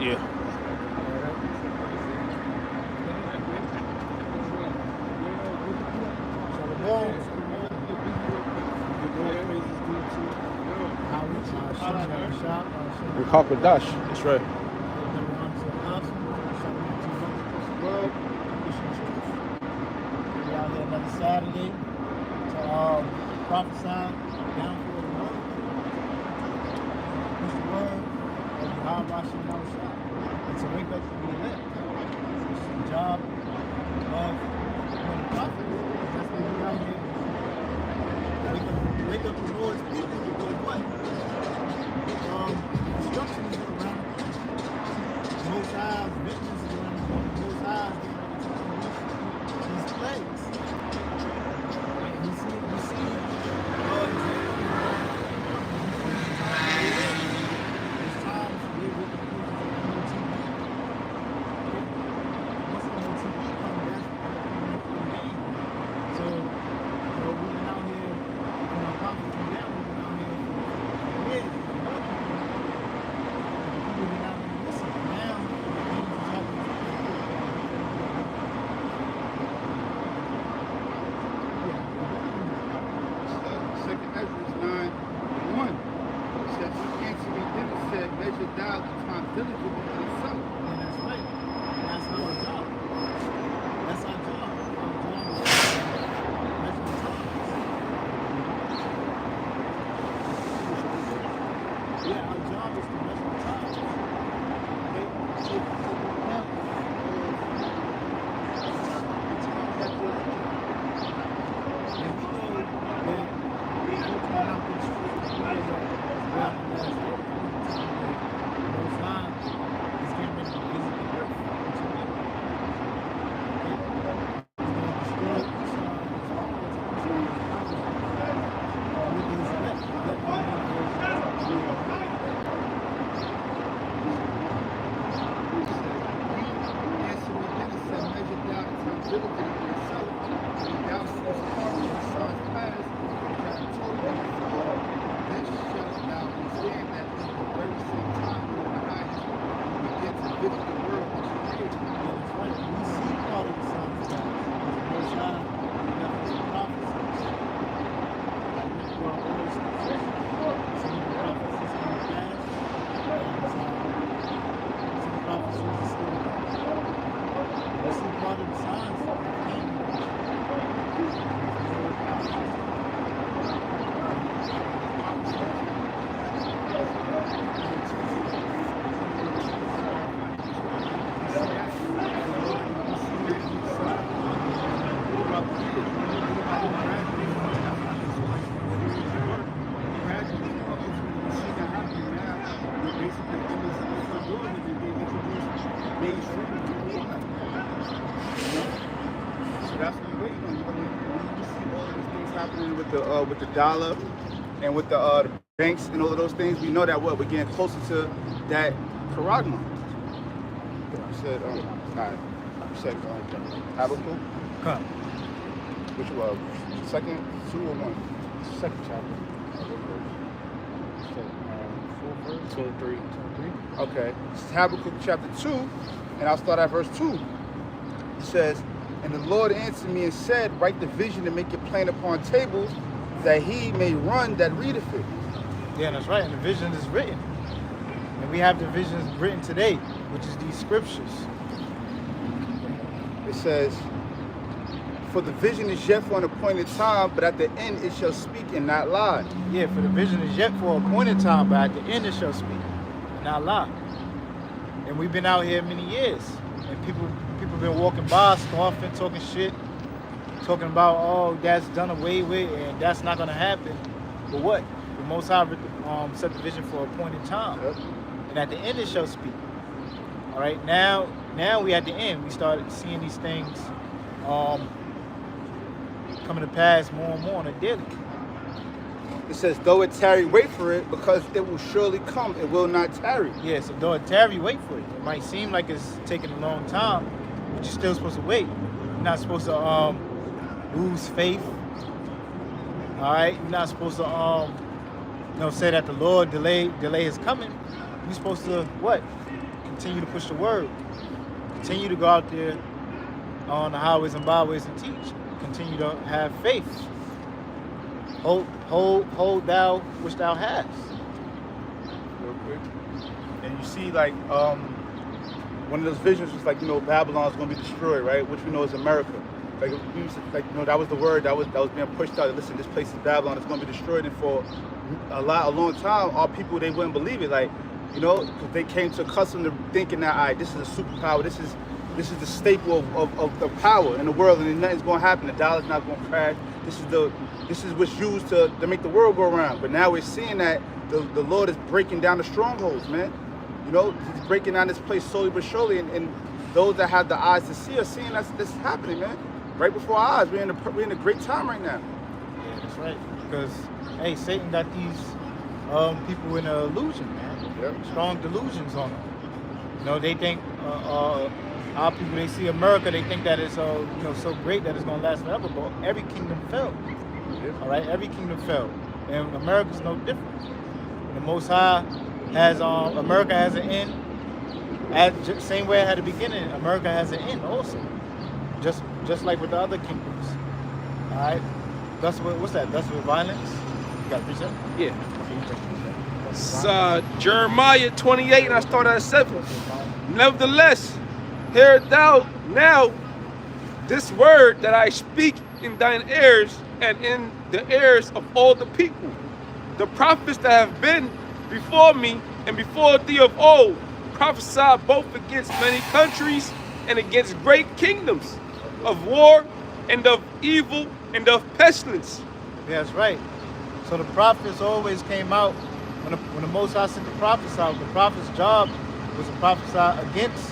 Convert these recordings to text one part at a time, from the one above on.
Yeah. We Hawk with Dash. That's right. Another Saturday to prophesy down for the word. Push the word of Yahweh Shem Shah. And to wake up to be lit. It's the job of the prophet. That's what we out here. Wake up the Lord's people with what? Instructions around the corner. Most High's vengeance is around the corner. Most High's these plagues. And you see, there's times we will be on TV. Once on TV come, that's the game. So, we've been out here, when our prophets come down, we've been out here for years. People been out here listening. Now, things is happening. Second Ezra 9:1 says, he answered me then and said, measure thou the time diligently in the sun. And that's right. And that's our job. That's our job. Our job is to measure the times. Yeah, our job is to measure the times. Okay? So now, and we know that we open up the truth of the last those lines is getting ready to visit the earth. What you mean? He's going to destroy Islam. With his elect. He answered me then and said, measure thou the time diligently in the sun. And thou seest part of the sun's pass, which I have told thee before. Then shalt thou understand that in the very same time when the highest will begin to visit the world which he created. Yeah, that's right. We see part of the sun's path. The Most High left the prophecies. For our orders to fulfill. Some of the prophecies come to pass. Some prophecies are still coming. We see part of the signs that came. So that's what we're waiting on. You see all of these things happening with the dollar and with the banks and all of those things. We know that we're getting closer to that Paragma. You said, you said Habakkuk? Come. Which was second, 2 or 1? Second chapter. 2 and 3. Okay. This is Habakkuk chapter 2, and I'll start at verse 2. It says, and the Lord answered me and said, write the vision and make it plain upon tables, that he may run that readeth it. Yeah, that's right. And the vision is written. And we have the visions written today, which is these scriptures. It says, for the vision is yet for an appointed time, but at the end it shall speak and not lie. Yeah, for the vision is yet for a appointed time, but at the end it shall speak, and not lie. And we've been out here many years, and people been walking by, scoffing, talking shit, talking about, oh, that's done away with, and that's not gonna happen. But what? The Most High set the vision for a appointed time, Yep. and at the end it shall speak. All right, now we at the end. We started seeing these things coming to pass more and more on a daily. It says, though it tarry, wait for it, because it will surely come, it will not tarry. Yeah, so though it tarry, wait for it. It might seem like it's taking a long time, but you're still supposed to wait. You're not supposed to lose faith. All right, you're not supposed to say that the Lord delay his coming. You're supposed to what? continue to push the word. Continue to go out there on the highways and byways and teach. Continue to have faith. Hold thou which thou hast. Real quick. And you see, like, one of those visions was like, Babylon's going to be destroyed, right? Which we know is America. Like, that was the word that was being pushed out. Listen, this place is Babylon. It's going to be destroyed. And for a long time, our people, they wouldn't believe it. Like, because they came to accustomed to thinking that, all right, this is a superpower. This is the staple of the power in the world, and nothing's going to happen. The dollar's not going to crash. This is what's used to make the world go around. But now we're seeing that the Lord is breaking down the strongholds, man. He's breaking down this place slowly but surely, and those that have the eyes to see are seeing this happening, man. Right before our eyes. We're in a great time right now. Yeah, that's right. Because, hey, Satan got these people in an illusion, man. Yep. Strong delusions on them. They think our people, they see America, they think that it's so great that it's gonna last forever. But every kingdom fell. Yep. All right, every kingdom fell, and America's no different. The Most High has America has an end. Same way it had a beginning, America has an end also. Just like with the other kingdoms. All right. What's that? That's with violence. You got a precept? Yeah. It's Jeremiah 28, and I start at 7. Nevertheless, hear thou now this word that I speak in thine ears and in the ears of all the people. The prophets that have been before me and before thee of old prophesied both against many countries and against great kingdoms, of war and of evil and of pestilence. Yeah, that's right. So the prophets always came out when the Most High sent the prophets out. The prophet's job was to prophesy against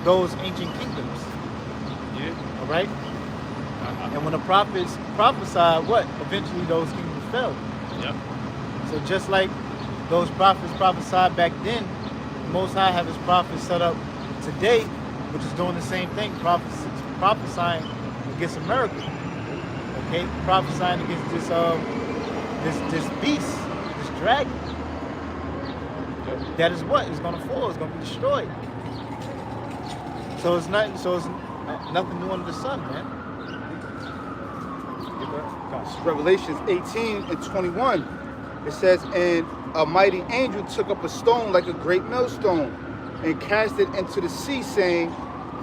those ancient kingdoms. Yeah. All right. And when the prophets prophesied, what? Eventually, those kingdoms fell. Yep. So just like those prophets prophesied back then, the Most High have His prophets set up today, which is doing the same thing, prophesying against America. Okay, prophesying against this beast, this dragon. That is what is going to fall. It's going to be destroyed. So it's nothing. So it's nothing new under the sun, man. It's Revelations 18 and 21. It says, and a mighty angel took up a stone like a great millstone and cast it into the sea, saying,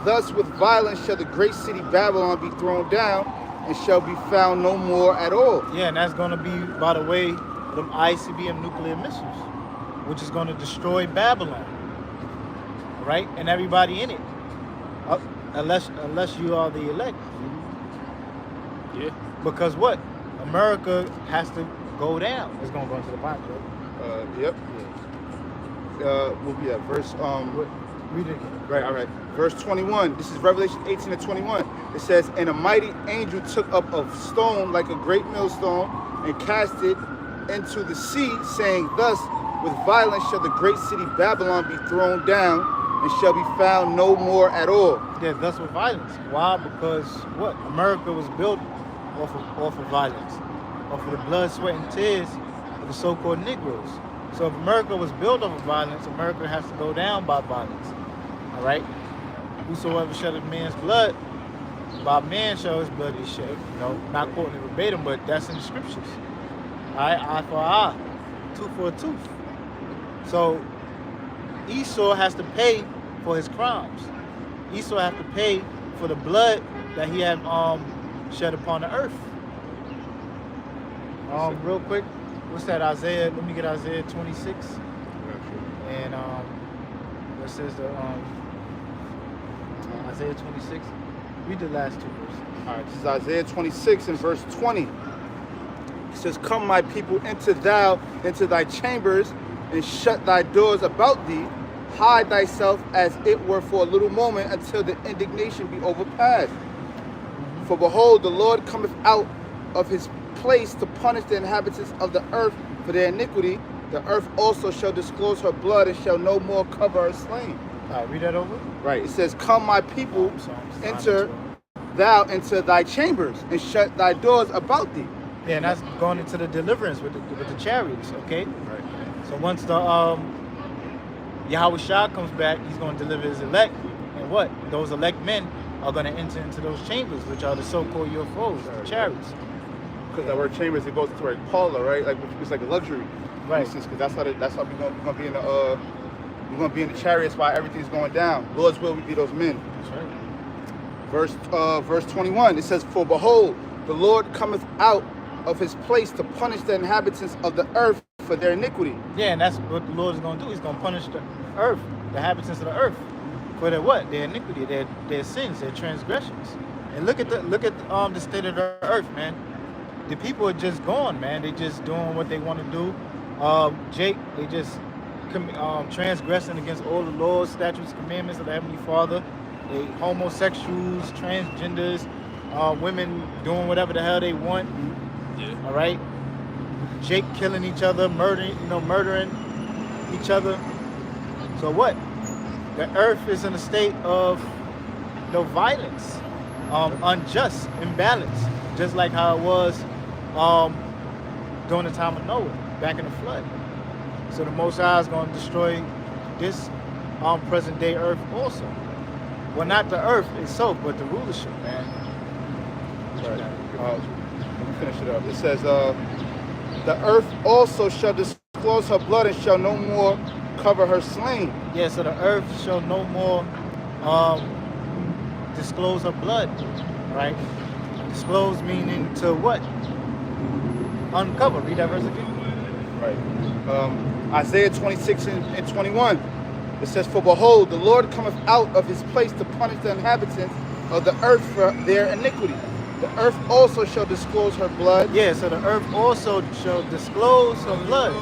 thus with violence shall the great city Babylon be thrown down and shall be found no more at all. Yeah, and that's going to be by the way of them ICBM nuclear missiles, which is going to destroy Babylon, right? And everybody in it, unless you are the elect. Yeah. Because what? America has to go down. It's going to go into the Bible, right? Yep. We'll be at verse Read it again. Right, all right. Verse 21. This is Revelation 18 and 21. It says, and a mighty angel took up a stone like a great millstone and cast it into the sea, saying, thus with violence shall the great city Babylon be thrown down and shall be found no more at all. Yeah, thus with violence. Why? Because what? America was built off of violence, off of the blood, sweat, and tears of the so-called Negroes. So if America was built off of violence, America has to go down by violence. All right? Whosoever shed a man's blood, by man shall his blood be shed. Not quoting it verbatim, but that's in the scriptures. All right? Eye for eye, tooth for a tooth. So Esau has to pay for his crimes. Esau has to pay for the blood that he had shed upon the earth. Real quick, what's that? Isaiah? Let me get Isaiah 26. And what says the Isaiah 26? Read the last two verses. All right, this is Isaiah 26 and verse 20. It says, come my people, enter thou into thy chambers and shut thy doors about thee. Hide thyself as it were for a little moment until the indignation be overpassed. For behold, the Lord cometh out of his place to punish the inhabitants of the earth for their iniquity. The earth also shall disclose her blood and shall no more cover her slain. All right, read that over. Right, it says, come my people, enter thou into thy chambers and shut thy doors about thee. Yeah, and that's going into the deliverance with the chariots, okay? Right. So once Yahweh Shah comes back, he's going to deliver his elect. And what? Those elect men are going to enter into those chambers, which are the so-called UFOs, the chariots. Because that word chambers, it goes to like parlor, right? Like it's like a luxury. Right. Because that's how we're gonna be in the we're gonna be in the chariots while everything's going down. Lord's will, we be those men. That's right. Verse 21, it says, "For behold, the Lord cometh out of his place to punish the inhabitants of the earth for their iniquity." Yeah, and that's what the Lord is going to do. He's going to punish the earth, the inhabitants of the earth, for their what? Their iniquity, their sins, their transgressions. And look at the state of the earth, man. The people are just gone, man. They just doing what they want to do. Jake, they just transgressing against all the laws, statutes, commandments of the Heavenly Father. They homosexuals, transgenders, women doing whatever the hell they want. Yeah. All right. Jake killing each other, murdering each other. So what? The earth is in a state of violence, unjust, imbalance, just like how it was during the time of Noah, back in the flood. So the Most High is going to destroy this present day earth also. Well, not the earth itself, but the rulership, man. Let me finish it up. It says, "The earth also shall disclose her blood and shall no more cover her slain." Yeah, so the earth shall no more disclose her blood, right? Disclose meaning to what? Uncover. Read that verse again. Right. Isaiah 26 and 21. It says, "For behold, the Lord cometh out of his place to punish the inhabitants of the earth for their iniquity. The earth also shall disclose her blood." Yeah, so the earth also shall disclose her blood.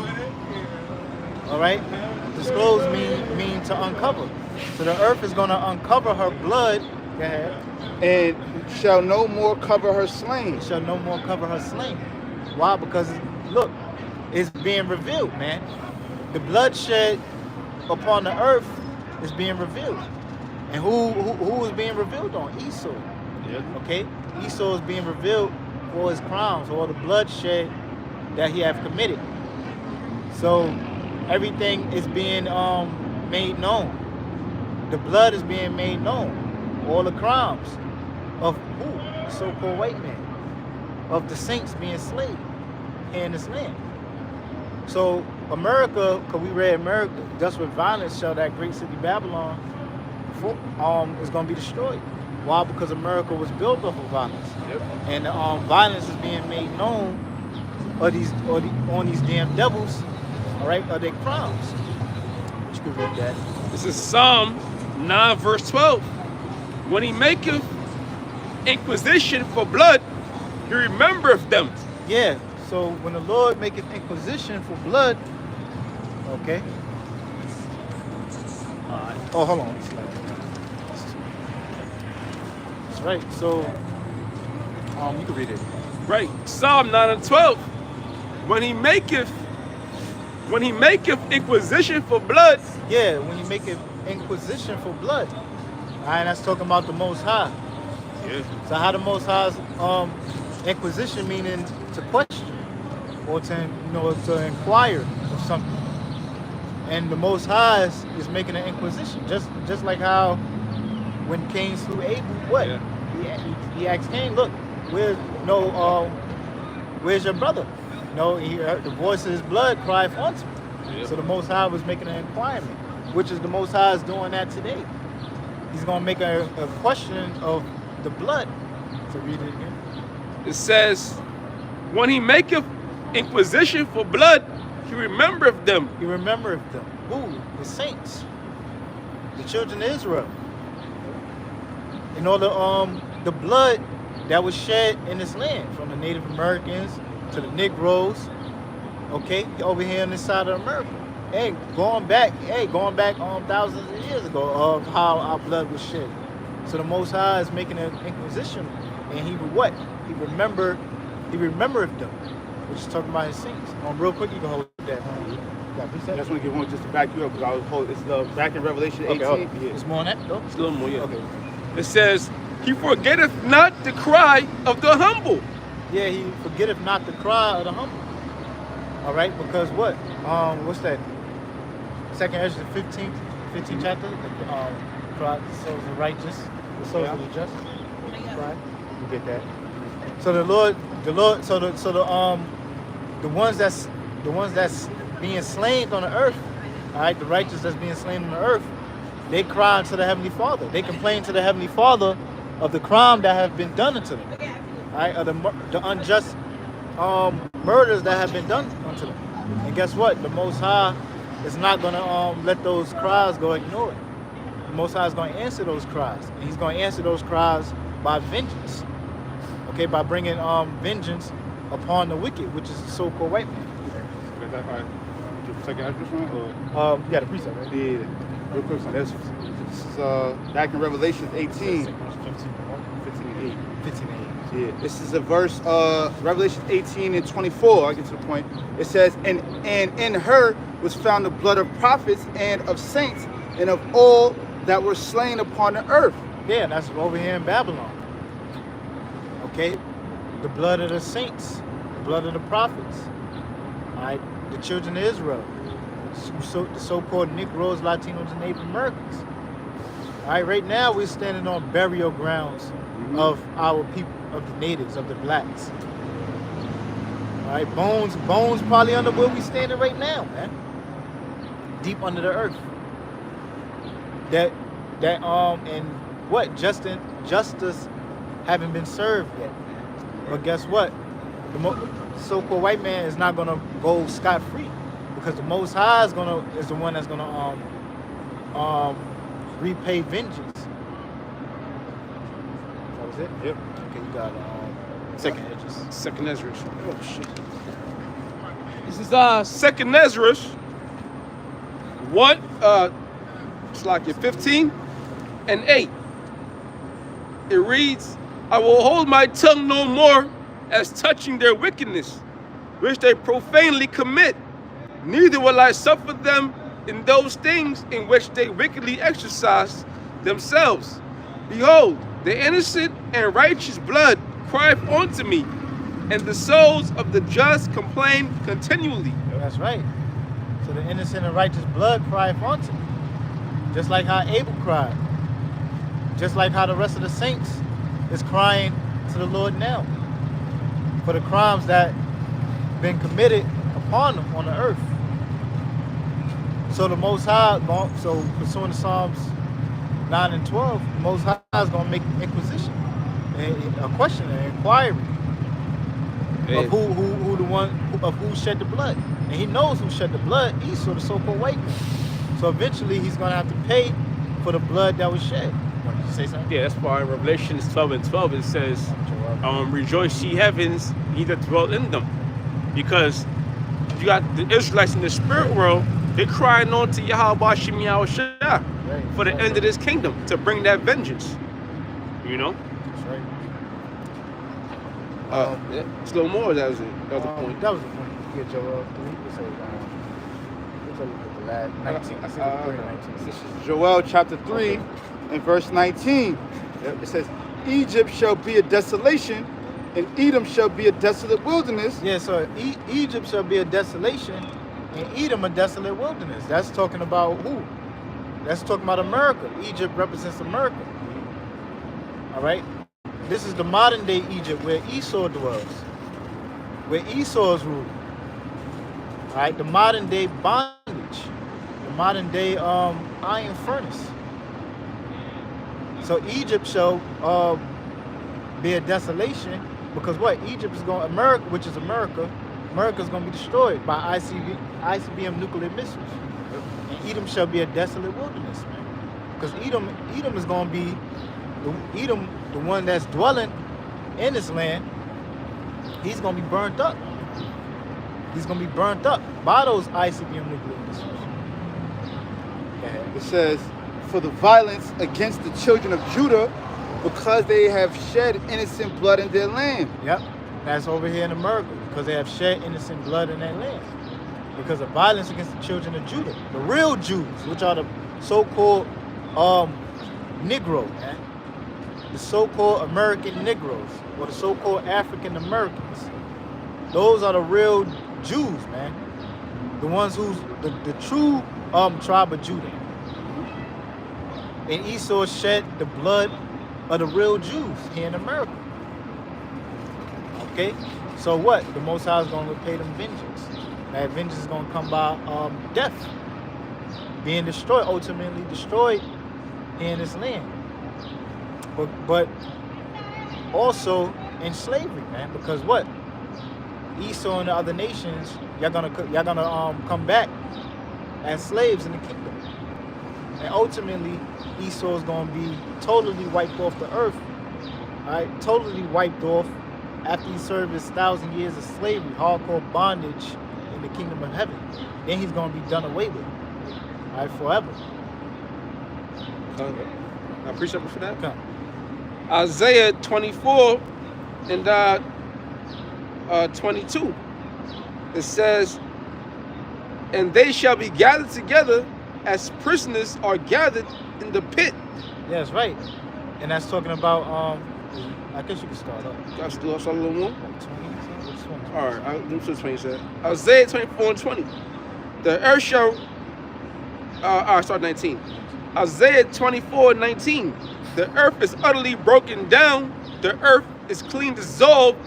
All right? Disclose mean to uncover. So the earth is going to uncover her blood. Go ahead. "And shall no more cover her slain." It shall no more cover her slain. Why? Because, look, it's being revealed, man. The bloodshed upon the earth is being revealed. And who is being revealed on? Esau. Yeah. Okay? Esau is being revealed for his crimes, or the bloodshed that he have committed. So everything is being made known. The blood is being made known. All the crimes of who? The so-called white man. Of the saints being slain in this land. So America, because we read America, thus with violence shall that great city Babylon is going to be destroyed. Why? Because America was built off of violence. Yep. And violence is being made known on these damn devils, all right, of their crimes. You can read that. This is Psalm 9 verse 12. "When he maketh inquisition for blood, he remembereth them." Yeah, so when the Lord maketh inquisition for blood, okay. Oh, hold on. That's right. So, you can read it. Right. Psalm 9 and 12. When he maketh inquisition for blood. Yeah, when you make an inquisition for blood. All right, that's talking about the Most High. Yeah. So how the Most High's inquisition meaning to question or to inquire of something. And the Most High is making an inquisition, just like how when Cain slew Abel, what? Yeah. He asked Cain, look, where's your brother? No, he heard the voice of his blood cry for me. Yeah. So the Most High was making an inquiry, which is the Most High is doing that today. He's going to make a question of the blood. So read it again. It says, when he maketh inquisition for blood, he remembereth them. He remembereth them. Who? The saints. The children of Israel. In order, the blood that was shed in this land, from the Native Americans to the Negroes, okay, over here on this side of America. Hey, going back thousands of years ago of how our blood was shed. So the Most High is making an inquisition, and he would what? He remembereth them, which is talking about his saints. Real quick, you can hold that. I just want to give one just to back you up because I was holding. It's back in Revelation 18. Okay, it's more on that though. It's a little more, yeah. Okay. It says, he forgetteth not the cry of the humble. Yeah, he forgetteth not the cry of the humble. All right, because what? What's that? Second Ezra, 15th chapter. The souls of the righteous, the souls of the just. Right. You get that. So the Lord, the ones that's being slain on the earth, all right, the righteous that's being slain on the earth, they cry unto the Heavenly Father. They complain to the Heavenly Father of the crime that have been done unto them, all right, of the unjust murders that have been done unto them. And guess what? The Most High is not going to let those cries go ignored. The Most High is going to answer those cries, and He's going to answer those cries by vengeance. Okay, by bringing vengeance upon the wicked, which is the so-called white man. Second Ezra one? Yeah, the precept, right? Yeah. Real quick, son. This is back in Revelation 18. 15 and 8. 15 and 8. Yeah. This is a verse, Revelation 18 and 24. I get to the point. It says, and in her was found the blood of prophets and of saints and of all that were slain upon the earth. Yeah, that's over here in Babylon. Okay, the blood of the saints, the blood of the prophets, all right, the children of Israel, the so-called Negroes, Latinos, and Native Americans. All right, right now we're standing on burial grounds of our people, of the natives, of the blacks. All right, bones probably under where we standing right now, man, deep under the earth. And what justice haven't been served yet. But guess what? The so-called white man is not gonna go scot-free, because the Most High is the one that's gonna repay vengeance. That was it? Yep. Okay, you got second edges. Second Ezra. Oh shit. This is Second Ezra 1, it's like 15 and 8. It reads, I will hold my tongue no more as touching their wickedness, which they profanely commit. Neither will I suffer them in those things in which they wickedly exercise themselves. Behold, the innocent and righteous blood crieth unto me, and the souls of the just complain continually. That's right. So the innocent and righteous blood crieth unto me. Just like how Abel cried. Just like how the rest of the saints is crying to the Lord now for the crimes that been committed upon them on the earth. So the Most High, so pursuing the Psalms 9 and 12, the Most High is going to make inquisition, a question, an inquiry of who shed the blood. And He knows who shed the blood. Esau, the so-called white man. So eventually He's going to have to pay for the blood that was shed. Did you say something? Yeah, that's why in Revelation 12 and 12 it says, rejoice ye heavens, ye that dwell in them. Because you got the Israelites in the spirit world, they're crying on to Yahweh Bashim Yahushua for the end of this kingdom, to bring that vengeance. You know? That's right. Yeah. It's a little more, that was it. That was the point. That was the point. You get your 19. I see the 19. This is Joel chapter 3 and verse 19. It says, Egypt shall be a desolation, and Edom shall be a desolate wilderness. Yeah, so Egypt shall be a desolation, and Edom a desolate wilderness. That's talking about who? That's talking about America. Egypt represents America. All right? This is the modern day Egypt where Esau dwells, where Esau is ruling. All right? The modern day bondage, the modern day iron furnace. So Egypt shall be a desolation, because what? Egypt is going, America, which is America is going to be destroyed by ICBM nuclear missiles. And Edom shall be a desolate wilderness, man. Because Edom is going to be, the one that's dwelling in this land, he's going to be burnt up. He's going to be burnt up by those ICBM nuclear missiles. It says, for the violence against the children of Judah, because they have shed innocent blood in their land. Yep, that's over here in America, because they have shed innocent blood in their land. Because of violence against the children of Judah, the real Jews, which are the so-called Negro, man. The so-called American Negroes, or the so-called African Americans. Those are the real Jews, man. The ones who's the true tribe of Judah. And Esau shed the blood of the real Jews here in America. Okay? So what? The Most High is going to repay them vengeance. That vengeance is going to come by death. Being destroyed, ultimately destroyed here in this land. But also in slavery, man. Because what? Esau and the other nations, y'all gonna come back as slaves in the kingdom. And ultimately, Esau is going to be totally wiped off the earth. All right, totally wiped off after he served his 1,000 years of slavery, hardcore bondage in the kingdom of heaven. Then he's going to be done away with. All right, forever. I appreciate you for that. Okay. Isaiah 24 and 22. It says, and they shall be gathered together as prisoners are gathered in the pit. Yeah, that's right. And that's talking about, I guess you can start up. Gotta do us a little more. Like 20, which one? All right, I'll do 20 said. Isaiah 24 and 20. The earth shall, start 19. Isaiah 24 and 19. The earth is utterly broken down. The earth is clean dissolved.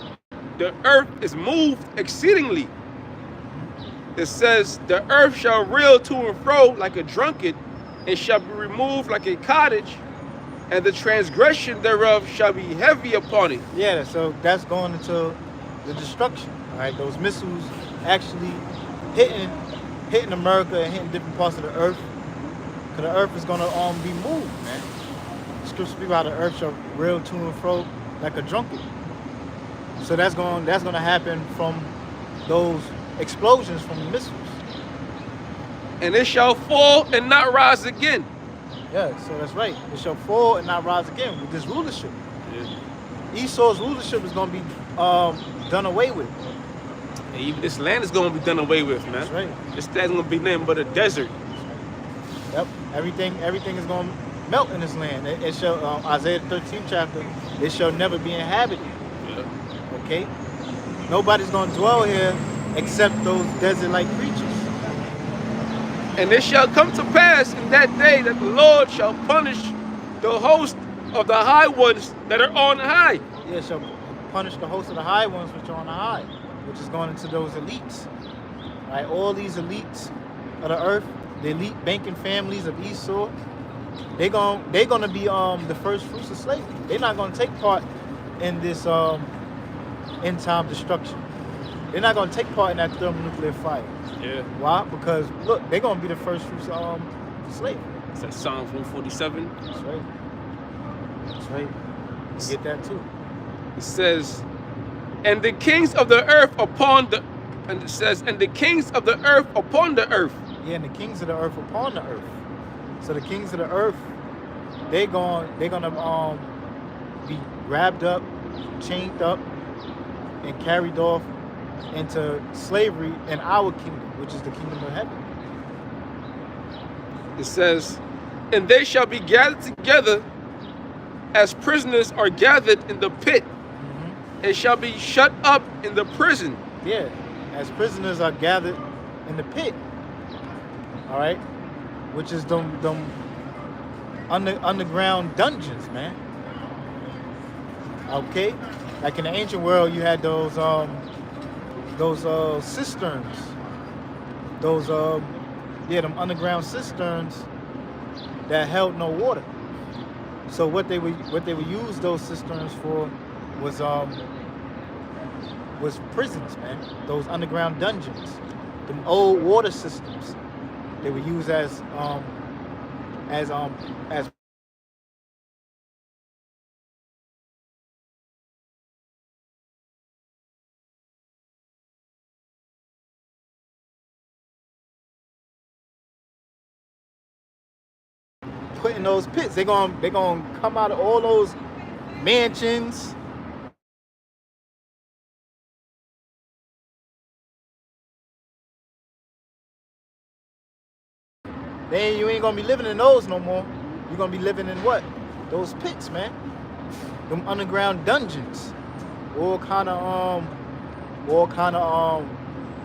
The earth is moved exceedingly. It says, the earth shall reel to and fro like a drunkard, and shall be removed like a cottage, and the transgression thereof shall be heavy upon it. Yeah, so that's going into the destruction. All right, those missiles actually hitting America and hitting different parts of the earth. Because the earth is going to be moved, man. Scripture speaks about the earth shall reel to and fro like a drunkard. So that's going to happen from those explosions from the missiles. And it shall fall and not rise again. Yeah, so that's right. It shall fall and not rise again with this rulership. Esau's rulership is going to be done away with. And even this land is going to be done away with, man. That's right. This land's going to be nothing but a desert. Yep. Everything is going to melt in this land. It shall, Isaiah 13 chapter, it shall never be inhabited. Yeah. Okay? Nobody's going to dwell here except those desert-like creatures. And it shall come to pass in that day that the Lord shall punish the host of the high ones that are on high. Yeah, shall punish the host of the high ones which are on the high, which is going into those elites. Right? All these elites of the earth, the elite banking families of Esau, they're gonna be the first fruits of slavery. They're not gonna take part in this end time destruction. They're not gonna take part in that thermonuclear fire. Yeah. Why? Because look, they're gonna be the first fruits of slavery. It's that Psalms 147. That's right. That's right. You get that too. It says, and the kings of the earth upon the, and it says, and the kings of the earth upon the earth. Yeah, and the kings of the earth upon the earth. So the kings of the earth, they're gonna be grabbed up, chained up, and carried off into slavery in our kingdom, which is the kingdom of heaven. It says, and they shall be gathered together as prisoners are gathered in the pit, and shall be shut up in the prison. Yeah, as prisoners are gathered in the pit. All right, which is them underground dungeons, man. Okay, like in the ancient world, you had those cisterns, them underground cisterns that held no water. So what they would use those cisterns for was prisons, man. Those underground dungeons, them old water systems. They were used as put in those pits. They're gonna come out of all those mansions. Then you ain't gonna be living in those no more. You're gonna be living in what? Those pits, man. Them underground dungeons. All kind of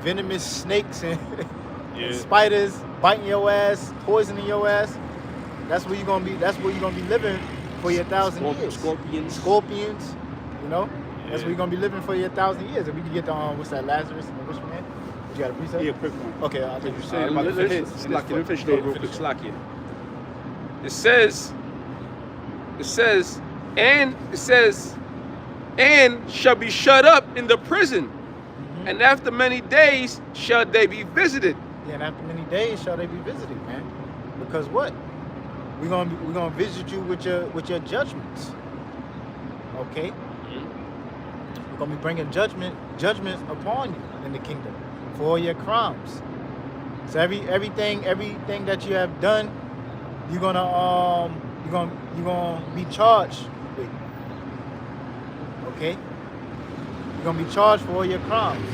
venomous snakes and Yeah. spiders biting your ass, poisoning your ass. That's where you're gonna be. That's where you're gonna be living for your 1,000 years. Scorpions. Scorpions, you know. That's Yeah. where you're gonna be living for your 1,000 years. If we can get the what's that, Lazarus and the rich man? You got a precept? Yeah, quick one. Okay, I'll take you. Say about the hits. Slack it. Finish real quick. Slack it. It says, and shall be shut up in the prison, and after many days shall they be visited. Yeah, and after many days shall they be visited, man. Because what? We're gonna visit you with your judgments. Okay? We're gonna be bringing judgments upon you in the kingdom for all your crimes. So everything that you have done, you're gonna be charged with. Okay? You're gonna be charged for all your crimes.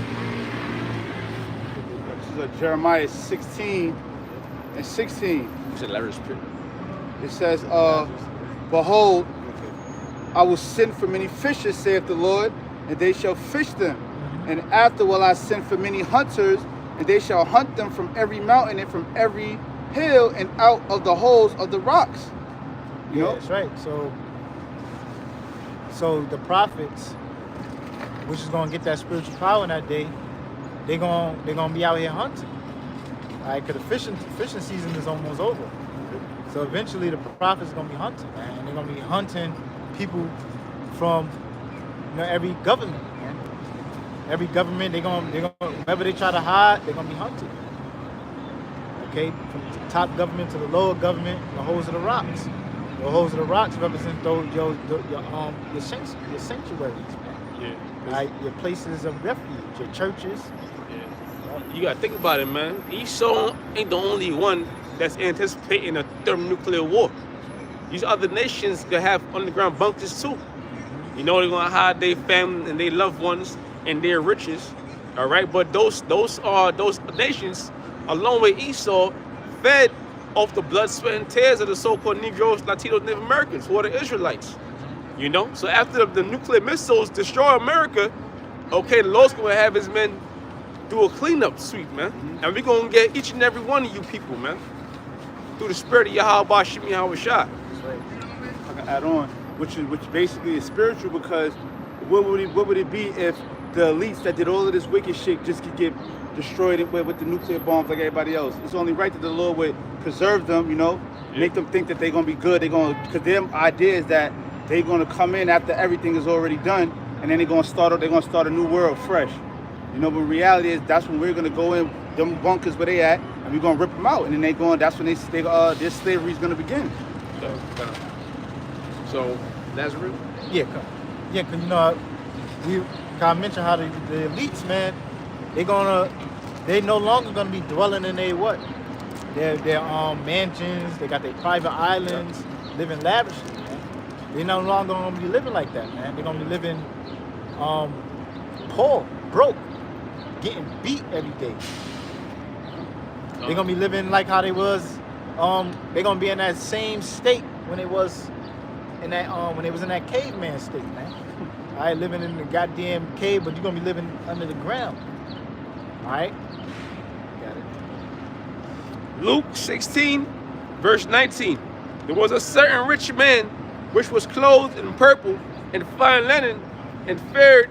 This is Jeremiah 16 and 16. It's a Larry's print. It says, behold, I will send for many fishers, saith the Lord, and they shall fish them. And after will I send for many hunters, and they shall hunt them from every mountain and from every hill and out of the holes of the rocks. You know? That's right. So the prophets, which is gonna get that spiritual power in that day, they're gonna be out here hunting. All right, because the fishing season is almost over. So eventually the prophets are gonna be hunting, man. And they're gonna be hunting people from every government, man. Every government, they're gonna wherever they try to hide, they're gonna be hunted. Okay, from the top government to the lower government, the holes of the rocks. The holes of the rocks represent those your sanctuaries, man. Yeah. Right, your places of refuge, your churches. You gotta think about it, man. Esau ain't the only one that's anticipating a thermonuclear war. These other nations that have underground bunkers too. You know they're gonna hide their family and their loved ones and their riches. All right, but those nations, along with Esau, fed off the blood, sweat, and tears of the so-called Negroes, Latinos, Native Americans, who are the Israelites. You know, so after the nuclear missiles destroy America, okay, the Lord's gonna have his men do a cleanup sweep, man. And we're gonna get each and every one of you people, man, through the spirit of Yahweh Shemi Hawashah. I can add on, which basically is spiritual, because what would it be if the elites that did all of this wicked shit just could get destroyed with the nuclear bombs like everybody else? It's only right that the Lord would preserve them, you know, make them think that they're gonna be good. Because their idea is that they're gonna come in after everything is already done, and then they're gonna start a new world fresh. You know, but reality is that's when we're gonna go in them bunkers where they at, and we're gonna rip them out, and then that's when their slavery is gonna begin. So Lazarus? Yeah, because you know, I mentioned how the elites, man, they no longer gonna be dwelling in their mansions. They got their private islands, living lavishly, man. They're no longer gonna be living like that, man. They're gonna be living poor, broke, getting beat every day. They're gonna be living like how they was. They're gonna be in that same state when they was in that when they was in that caveman state, man. All right, living in the goddamn cave, but you're gonna be living under the ground. All right. Got it. Luke 16, verse 19. There was a certain rich man which was clothed in purple and fine linen and fared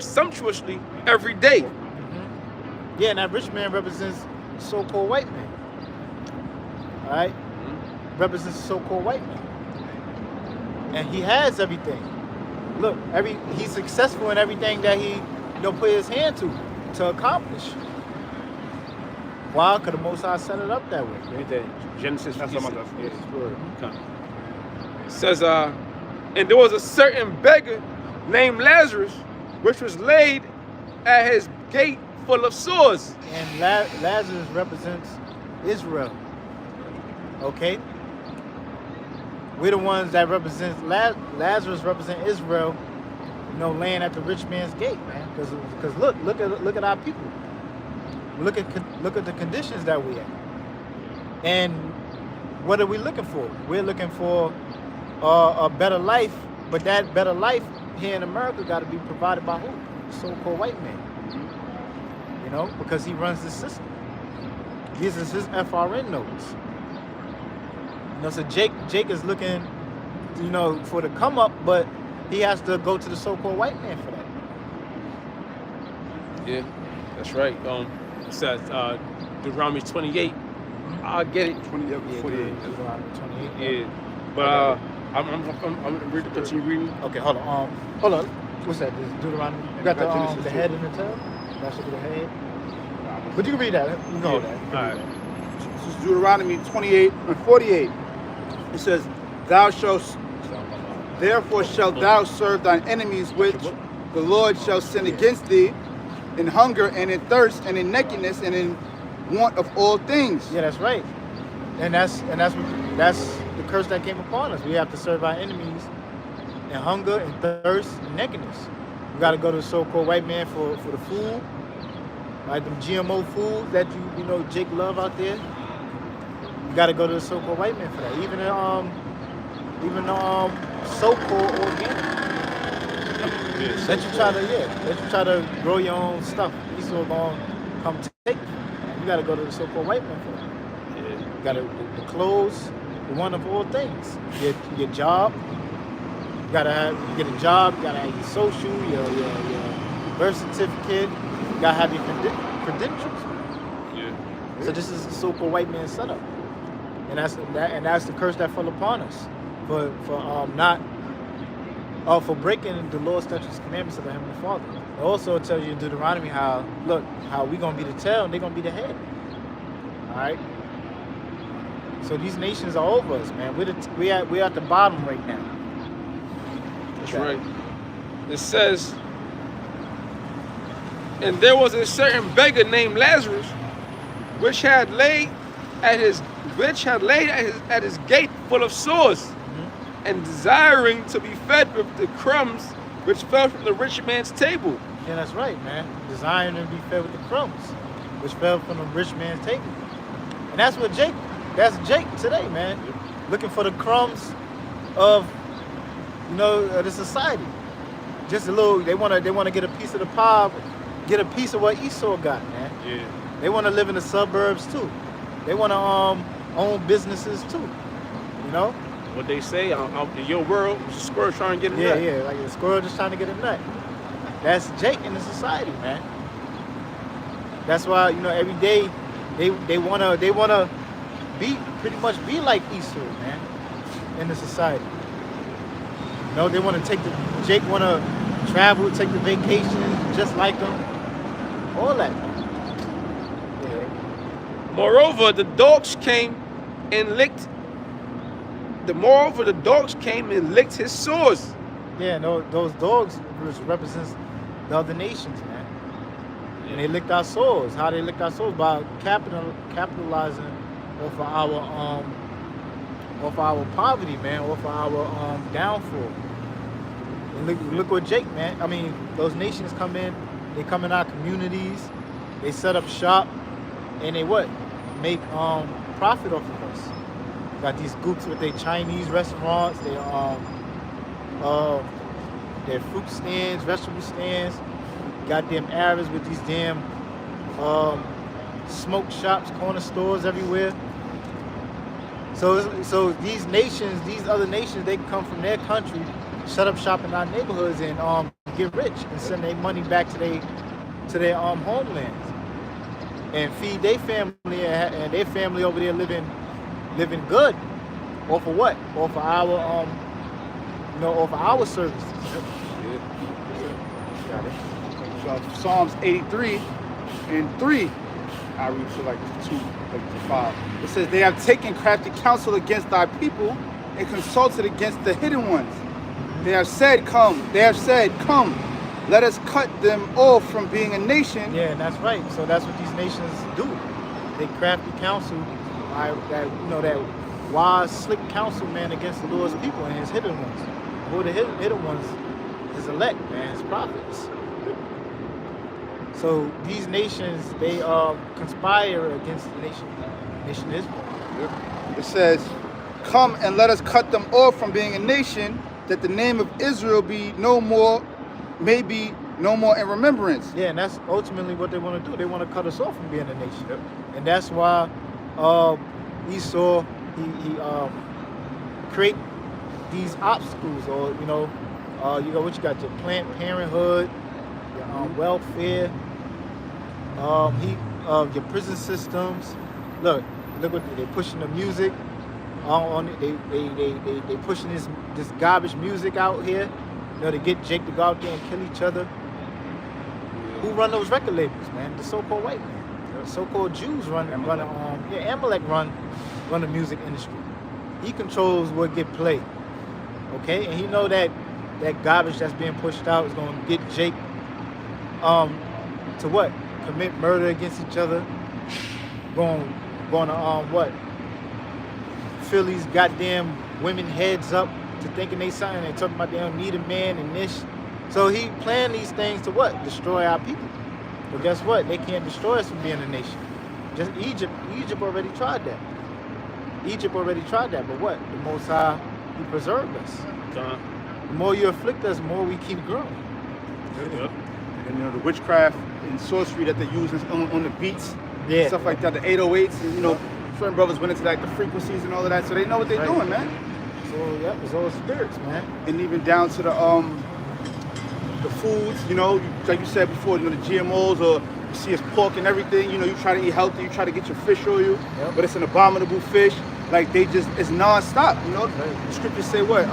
sumptuously every day. Mm-hmm. Yeah, and that rich man represents the so-called white man. All right, represents the so-called white man, and he has everything. Look, he's successful in everything that he put his hand to accomplish. Why? Because the Most High set it up that way. Read that Genesis. That's what I'm about to Okay. It says, and there was a certain beggar named Lazarus, which was laid at his gate full of sores. And Lazarus represents Israel. Okay? We're the ones that represent Lazarus represent Israel, laying at the rich man's gate, man. Because look at our people. Look at the conditions that we have. And what are we looking for? We're looking for a better life, but that better life here in America got to be provided by who? The so-called white man. you know, because he runs the system. These is his FRN notes. You know, so Jake is looking, you know, for the come up, but he has to go to the so-called white man for that. Yeah, that's right. It says Deuteronomy 28. I'll get it. 48. Deuteronomy 28. Yeah, but I'm reading. Continue reading. Okay, hold on. Hold on. What's that? This is Deuteronomy. You got Genesis the 2. head and the tail? That should be the head. But you can read that. You can hold that. All right. This is Deuteronomy 28 and 48. It says, therefore shalt thou serve thine enemies, which the Lord shall send against thee, in hunger and in thirst and in nakedness and in want of all things. Yeah, that's right. And that's the curse that came upon us. We have to serve our enemies in hunger and thirst and nakedness. We got to go to the so-called white man for the food, like them GMO foods that you know Jake love out there. You got to go to the so-called white man for that. Even so-called organic. Let you try to grow your own stuff. Esau gonna come take it. You got to go to the so-called white man for that. Yeah. You got the clothes, the one of all things. Your job. You get a job. You gotta have your social, your birth certificate. You gotta have your credentials. Yeah. So this is the so-called white man setup, and that's the curse that fell upon us for breaking the law, statutes, commandments of the Heavenly Father. It also tells you in Deuteronomy how we gonna be the tail and they gonna be the head. All right. So these nations are over us, man. We're at the bottom right now. That's right. It says, and there was a certain beggar named Lazarus, which had laid at his gate full of sores, and desiring to be fed with the crumbs which fell from the rich man's table. Yeah, that's right, man. Desiring to be fed with the crumbs, which fell from the rich man's table. And that's Jake today, man. Looking for the crumbs of, the society. Just a little, they wanna get a piece of the pie, get a piece of what Esau got, man. Yeah. They wanna live in the suburbs too. They wanna own businesses too. You know? What they say, in your world, it's a squirrel trying to get a nut. Yeah, like a squirrel just trying to get a nut. That's Jake in the society, man. That's why, every day they wanna pretty much be like Esau, man, in the society. They wanna Jake wanna travel, take the vacation, just like them. All that. Yeah. Moreover, the dogs came and licked his sores. Yeah, those dogs represents the other nations, man. And they licked our sores. How they licked our sores? By capitalizing off of our poverty, man, off of our downfall. And look what Jake, man. I mean, those nations come in our communities, they set up shop, and they make profit off of us. Got these groups with their Chinese restaurants, their fruit stands, vegetable stands. Got them Arabs with these damn smoke shops, corner stores everywhere. So these other nations, they come from their country, set up shop in our neighborhoods, and get rich and send their money back to their homelands and feed their family and their family over there living good, off of what? Off of our services. Got it. So Psalms 83 and 3. I read to like 2, to 5. It says, they have taken crafty counsel against thy people and consulted against the hidden ones. They have said, come, let us cut them off from being a nation. Yeah, and that's right. So that's what these nations do. They crafty counsel, that wise, slick counsel, man, against the Lord's people and his hidden ones. Who are the hidden ones? His elect, man, his prophets. So these nations, they conspire against the nation Israel. It says, come and let us cut them off from being a nation, that the name of Israel be no more, may be no more in remembrance. Yeah, and that's ultimately what they want to do. They want to cut us off from being a nation. Yep. And that's why Esau, he create these obstacles, or you got what you got, your Planned Parenthood, your welfare, your prison systems. Look what they're pushing the music on it. They pushing this garbage music out here, to get Jake to go out there and kill each other. Who run those record labels, man? The so-called white man. The so-called Jews run Amalek run the music industry. He controls what get played. Okay? And he know that garbage that's being pushed out is gonna get Jake to what? Commit murder against each other. Going to fill these goddamn women heads up to thinking they something. They talking about they don't need a man and this. So he planned these things to what? Destroy our people. But guess what? They can't destroy us from being a nation. Just Egypt already tried that. But what? The Most High, He preserved us. The more you afflict us, the more we keep growing. Yep. And the witchcraft and sorcery that they use on the beats, stuff like that, the 808s, and certain brothers went into like the frequencies and all of that, so they know what they're doing, man. So yeah, it's all spirits, man. And even down to the foods, like you said before, the GMOs, or you see it's pork and everything, you try to eat healthy, you try to get your fish oil, but it's an abominable fish. Like it's non-stop, The scriptures say what?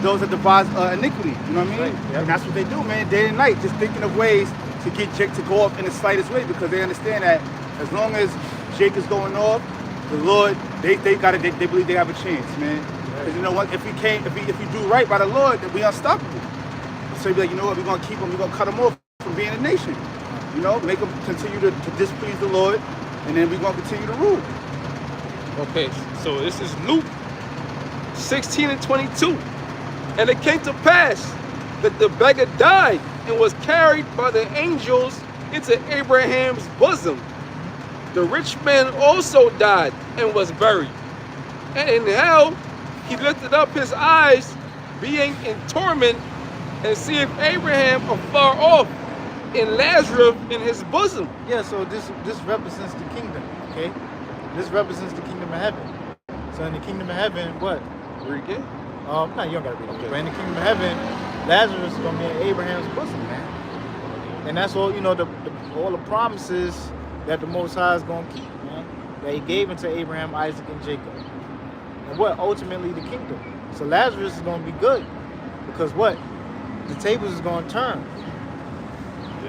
Those that devise iniquity, you know what I mean? Right, yep. And that's what they do, man, day and night, just thinking of ways to get Jake to go off in the slightest way, because they understand that as long as Jake is going off, the Lord, they believe they have a chance, man. Because you know what? If we do right by the Lord, then we unstoppable. So you be like, you know what? We're gonna keep them. We're gonna cut them off from being a nation. Make them continue to displease the Lord, and then we're gonna continue to rule. Okay, so this is Luke 16:22. And it came to pass that the beggar died and was carried by the angels into Abraham's bosom. The rich man also died and was buried. And in hell he lifted up his eyes, being in torment, and seeth Abraham afar off, and Lazarus in his bosom. Yeah, so this represents the kingdom, okay? This represents the kingdom of heaven. So in the kingdom of heaven, what? Read again. No, you don't gotta read it. But in the kingdom of heaven, Lazarus is gonna be in Abraham's bosom, man. And that's all, all the promises that the Most High is gonna keep, man. That He gave unto Abraham, Isaac, and Jacob. And what? Ultimately the kingdom. So Lazarus is gonna be good. Because what? The tables is gonna turn.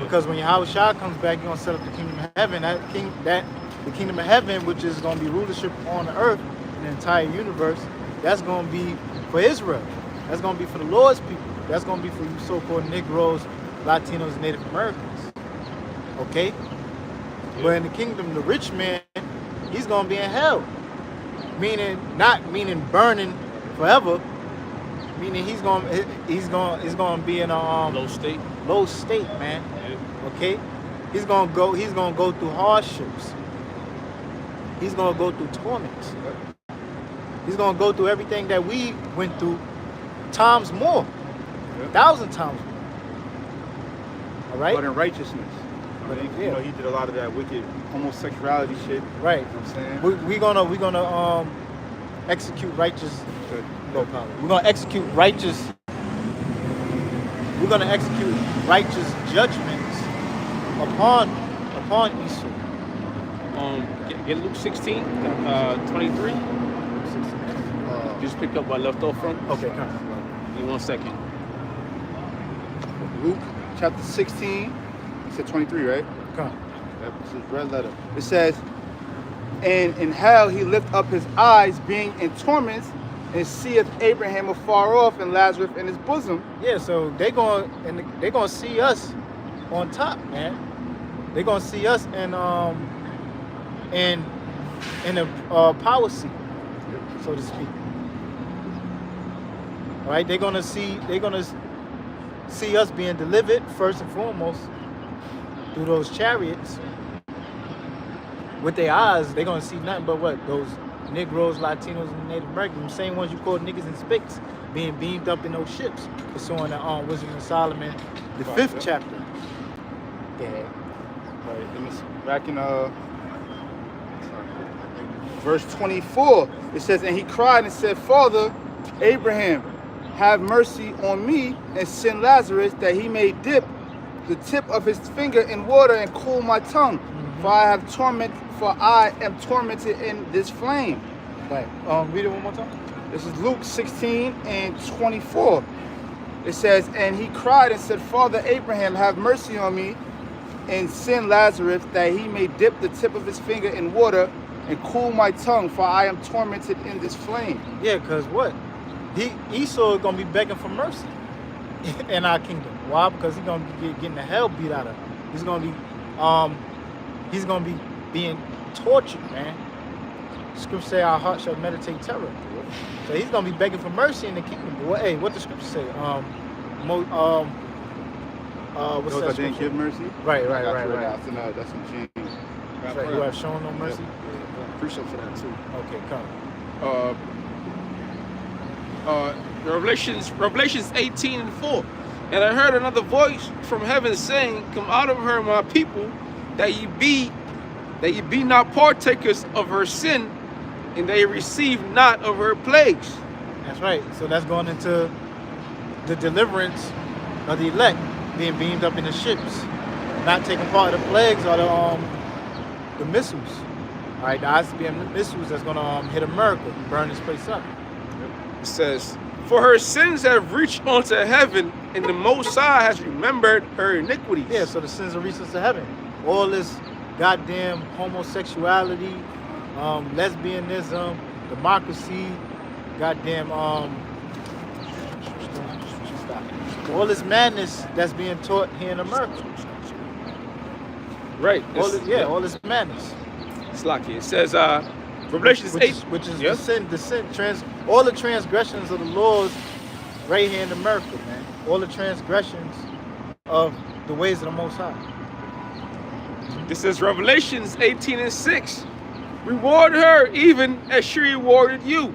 Because when Yahweh Shah comes back, He's gonna set up the kingdom of heaven. The kingdom of heaven, which is gonna be rulership on the earth, in the entire universe, that's gonna be for Israel. That's gonna be for the Lord's people. That's gonna be for you so-called Negroes, Latinos, Native Americans. Okay? Yeah. But in the kingdom, the rich man, he's gonna be in hell. Not meaning burning forever. Meaning he's gonna be in a low state, man. Yeah. Okay? He's gonna go through hardships. He's gonna go through torments. He's gonna go through everything that we went through, times more, 1,000 times more. All right. But in righteousness, he did a lot of that wicked homosexuality shit. Right. You know what I'm saying? We're gonna execute righteous. No problem. We're gonna execute righteous. We're gonna execute righteous judgments upon Esau. Get Luke 16:23. Just pick up where I left off from. Okay, come on. Give me 1 second. Luke chapter 16, it said 23, right? Come on. This is red letter. It says, and in hell he lift up his eyes, being in torments, and seeth Abraham afar off, and Lazarus in his bosom. Yeah, so they're gonna see us on top, man. They're gonna see us in a power seat, so to speak. All right, they're gonna see us being delivered first and foremost through those chariots. With their eyes, they're gonna see nothing but what? Those Negroes, Latinos, and Native Americans, the same ones you call niggas and spics, being beamed up in those ships. Pursuing the Wisdom of Solomon, the Right, 5th yeah. chapter. Yeah. Right, and it's back in verse 24, it says, and he cried and said, Father Abraham, have mercy on me and send Lazarus that he may dip the tip of his finger in water and cool my tongue, for I am tormented in this flame. Right. Read it one more time. This is Luke 16 and 24. It says, and he cried and said, Father Abraham, have mercy on me and send Lazarus that he may dip the tip of his finger in water and cool my tongue, for I am tormented in this flame. Yeah, because what? Esau is going to be begging for mercy in our kingdom. Why? Because he's going to be getting the hell beat out of him. He's going to be being tortured, man. Scripture say our heart shall meditate terror. So he's going to be begging for mercy in the kingdom. But what the scripture say? What's Those that that didn't scripture? give mercy? Right. That's in James. That's right. You have shown no mercy. Appreciate for that too. Okay, come. Revelations 18 and 4. And I heard another voice from heaven saying, come out of her, my people, that ye be not partakers of her sin, and they receive not of her plagues. That's right. So that's going into the deliverance of the elect being beamed up in the ships, not taking part of the plagues or the missiles. All right, the ICBM missiles that's going to hit America, burn this place up. It says, for her sins have reached unto heaven, and the Most High has remembered her iniquities. Yeah, so the sins of reaches to heaven. All this goddamn homosexuality, lesbianism, democracy, goddamn all this madness that's being taught here in America. Right. All this madness. It's lucky. It says, Revelations 8. Which is Yes? all the transgressions of the laws right here in America, man. All the transgressions of the ways of the Most High. This is Revelations 18 and 6. Reward her even as she rewarded you,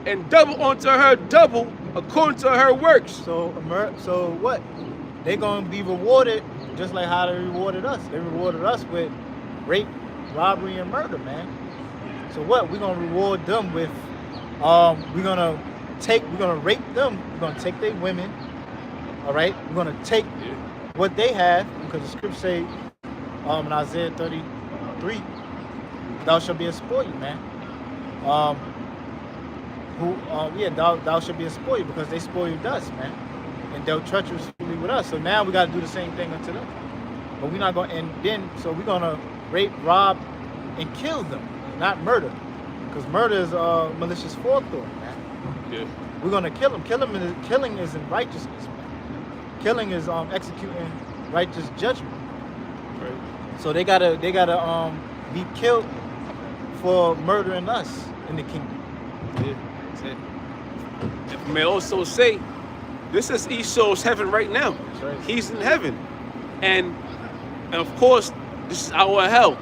and double unto her double according to her works. So what? They're gonna be rewarded just like how they rewarded us. They rewarded us with rape, robbery, and murder, man. So what? We're gonna reward them with we're gonna rape them, we're gonna take their women, all right? We're gonna take what they have, because the scripture say in Isaiah 33, thou shalt be a spoil, man. Thou shalt be a spoil, because they spoiled us, man. And dealt treacherously with us. So now we gotta do the same thing unto them. But we're not gonna, we're gonna rape, rob, and kill them, not murder. Because murder is malicious forethought, man. Yeah. We're gonna kill them. Killing is in righteousness, man. Killing is executing righteous judgment. Right. So they gotta be killed for murdering us in the kingdom. Yeah. That's it. And we may also say, this is Esau's heaven right now. That's right. He's in heaven. And of course, this is our hell.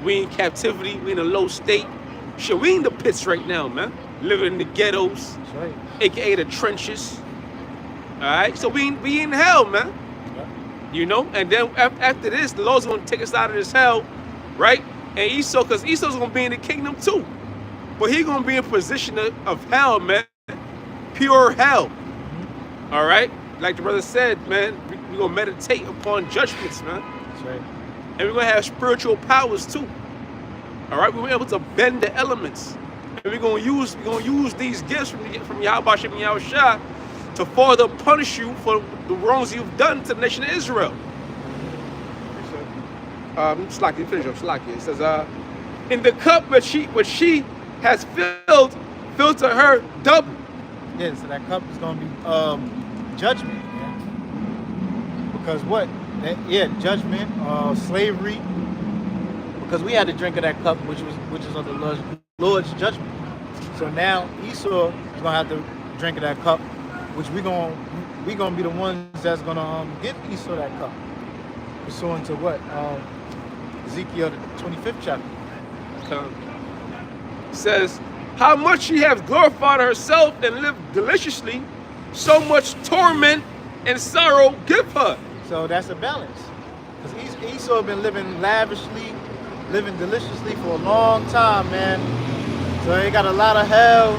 We in captivity, we in a low state. Shit, we in the pits right now, man. Living in the ghettos, That's right. aka the trenches. Alright? So we in hell, man. Yeah. You know? And then after this, the Lord's gonna take us out of this hell, right? And Esau, because Esau's gonna be in the kingdom too. But he's gonna be in position of hell, man. Pure hell. All right? Like the brother said, man, we're going to meditate upon judgments, man. That's right. And we're going to have spiritual powers too. All right? We're able to bend the elements. And we're going to use these gifts from Yahweh Shem Yahushua to further punish you for the wrongs you've done to the nation of Israel. Slaki, finish up, Slaki. It says, in the cup which she has filled to her double. Yeah, so that cup is gonna be judgment, man. Because what? Judgment, slavery. Because we had to drink of that cup, which is of the Lord's judgment. So now Esau is gonna have to drink of that cup, which we gonna be the ones that's gonna give Esau that cup, pursuant to what? Ezekiel the 25th chapter. It says, how much she has glorified herself and lived deliciously, so much torment and sorrow give her. So that's a balance. Because Esau been living lavishly, living deliciously for a long time, man. So they got a lot of hell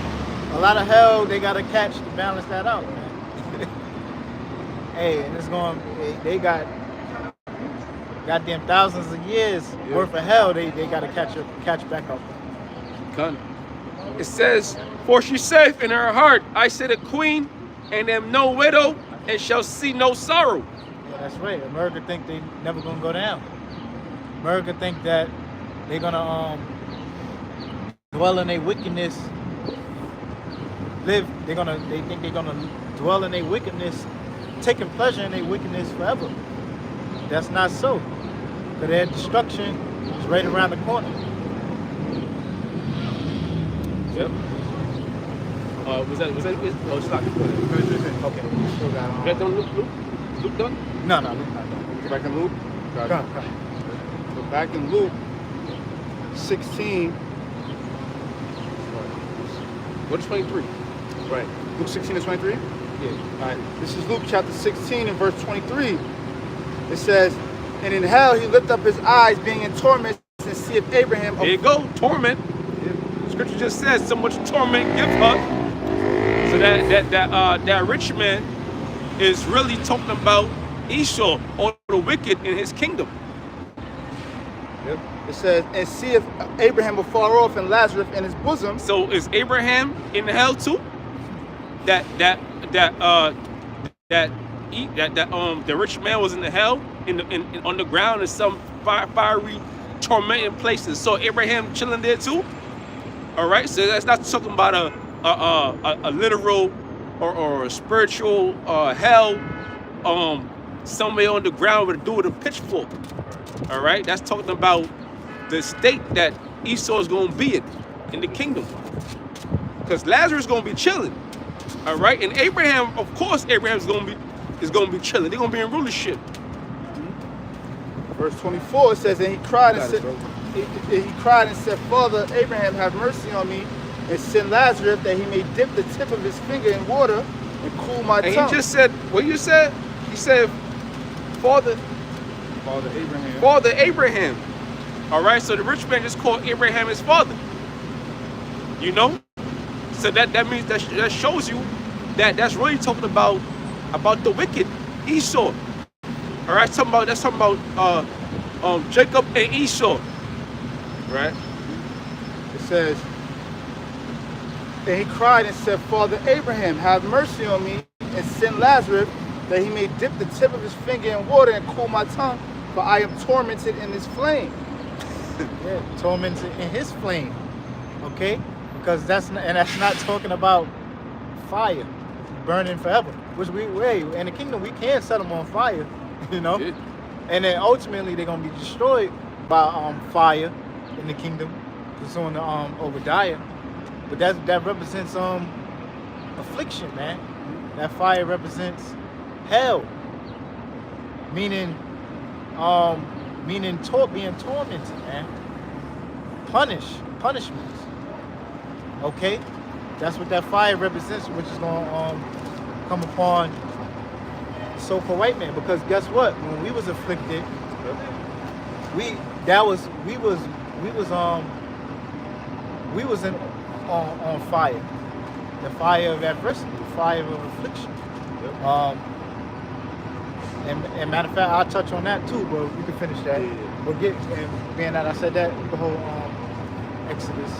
they got to catch to balance that out, man. Hey, and it's going, they got goddamn thousands of years worth of hell they got to catch back up. It says, for she saith in her heart, I sit a queen and am no widow and shall see no sorrow. Yeah, that's right. America think they never gonna go down. America think that they're gonna dwell in their wickedness. They think they're gonna dwell in their wickedness, taking pleasure in their wickedness forever. That's not so. Because their destruction is right around the corner. Yep. Was that? Oh, stop. Okay. Still got Is that done, Luke done? No, Luke not done. Go back in Luke. Come. So back in Luke 16. What is 23? Right. Luke 16 and 23? Yeah. All right. This is Luke chapter 16 and verse 23. It says, and in hell he lift up his eyes, being in torment, and seeth Abraham. There you go, torment. Scripture just says so much torment give her. So that rich man is really talking about Esau, or the wicked in his kingdom. Yep. It says, and seeth Abraham afar off, and Lazarus in his bosom. So is Abraham in hell too? The rich man was in the hell, in on the ground in some fiery tormenting places. So Abraham chilling there too. All right, so that's not talking about a literal or a spiritual hell, somewhere on the ground with a dude with a pitchfork. All right, that's talking about the state that Esau is going to be in the kingdom, because Lazarus is going to be chilling. All right, and Abraham, of course, Abraham is going to be chilling. They're going to be in rulership. Verse 24 it says, and he cried and said, Father Abraham, have mercy on me, and send Lazarus that he may dip the tip of his finger in water and cool my tongue. And he just said, what you said? He said, Father Abraham. All right, so the rich man just called Abraham his father. You know? So that means that shows you that's really talking about the wicked, Esau. All right, that's talking about Jacob and Esau. Right? It says, and he cried and said, Father Abraham, have mercy on me, and send Lazarus that he may dip the tip of his finger in water and cool my tongue, for I am tormented in this flame. Yeah, tormented in his flame. Okay? Because that's not talking about fire burning forever. Which in the kingdom we can set them on fire, you know? Yeah. And then ultimately they're gonna be destroyed by fire in the kingdom, pursuing the Obadiah. But that represents affliction, man. That fire represents hell. Meaning being tormented, man. Punishments. Okay? That's what that fire represents, which is gonna come upon the so-called white man. Because guess what? When we was afflicted, we was on fire. The fire of adversity, the fire of affliction. And matter of fact, I'll touch on that too, bro. You can finish that. Yeah. We'll get, and being that I said that, the whole Exodus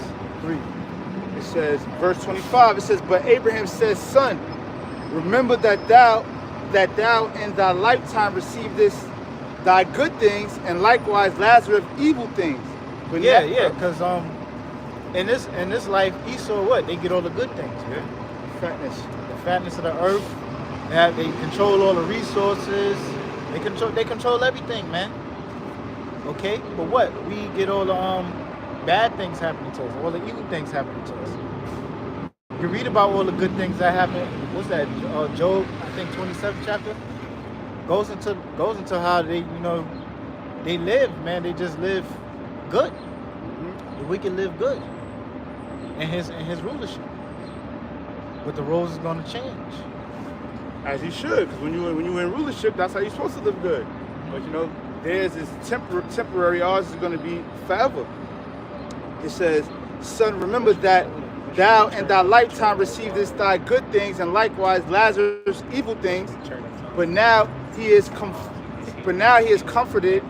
3. It says, verse 25, it says, but Abraham says, Son, remember that thou in thy lifetime receivest thy good things, and likewise Lazarus evil things. But because in this life, Esau, what? They get all the good things, man. Fatness. The fatness of the earth. They control all the resources. They control everything, man. Okay? But what? We get all the bad things happening to us, all the evil things happening to us. You read about all the good things that happen. What's that? Job, I think 27th chapter. Goes into how they live, man. They just live good. The wicked live good. in his rulership. But the roles is going to change. As he should, because when you in rulership, that's how you're supposed to live good. But you know, theirs is temporary. Ours is going to be forever. It says, "Son, remember that thou in thy lifetime receivest thy good things, and likewise Lazarus evil things. But now he is comforted,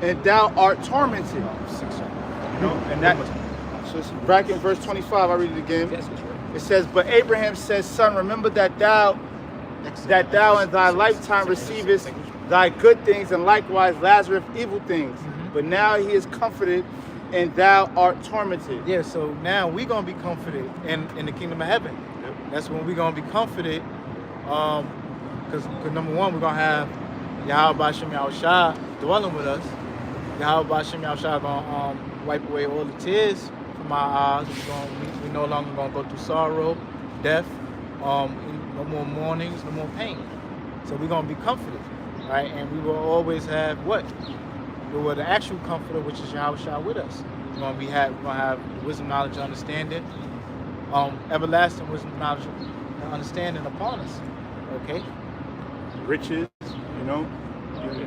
and thou art tormented." You know, and that. So it's back in verse 25. I read it again. It says, "But Abraham says, Son, remember that thou in thy lifetime receivest thy good things, and likewise Lazarus evil things. But now he is comforted, and thou art tormented." Yeah, so now we're going to be comforted in the kingdom of heaven. Yep. That's when we're going to be comforted. Because number one, we're going to have Yahweh B'Shem Yahushua dwelling with us. Yahweh B'Shem Yahushua going to wipe away all the tears from our eyes. We no longer going to go through sorrow, death, no more mournings, no more pain. So we're going to be comforted, right? And we will always have what? We will the actual comforter, which is Yahushua, with us. We're going to have wisdom, knowledge, understanding, everlasting wisdom, knowledge, and understanding upon us. Okay. Riches, you know.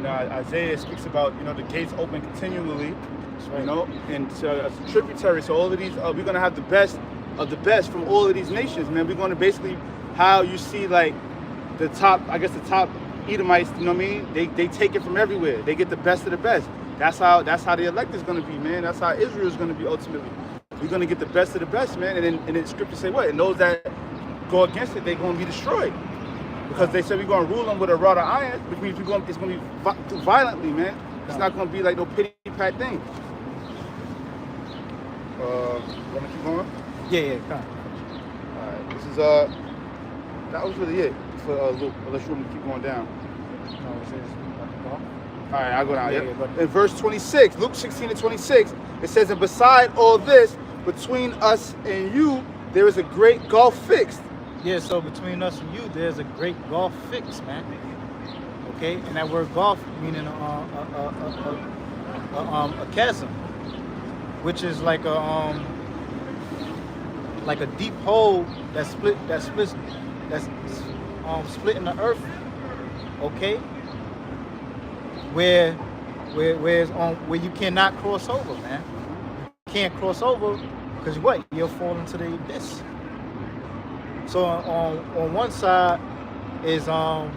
Isaiah speaks about, you know, the gates open continually, Right. you know, and tributary. So all of these, we're gonna have the best of the best from all of these nations, man. We're gonna basically, how you see like the top Edomites, you know what I mean? They take it from everywhere. They get the best of the best. That's how the elect is gonna be, man. That's how Israel is gonna be ultimately. We're gonna get the best of the best, man. And then scripture say what? And those that go against it, they're gonna be destroyed. Because they said we're gonna rule them with a rod of iron, which means it's gonna be violently, man. It's not gonna be like no pity pat thing. Wanna keep going? Yeah, come on. Alright, this is that was really it for Luke, unless you want me to keep going down. Alright, I'll go down. Yeah, Yep. go ahead. In verse 26, Luke 16:26, it says, "And beside all this, between us and you, there is a great gulf fixed." Yeah, so between us and you, there's a great gulf fix, man. Okay, and that word gulf meaning a chasm, which is like a deep hole that's splitting the earth. Okay, where you cannot cross over, man. You can't cross over because what? You'll fall into the abyss. So on one side is the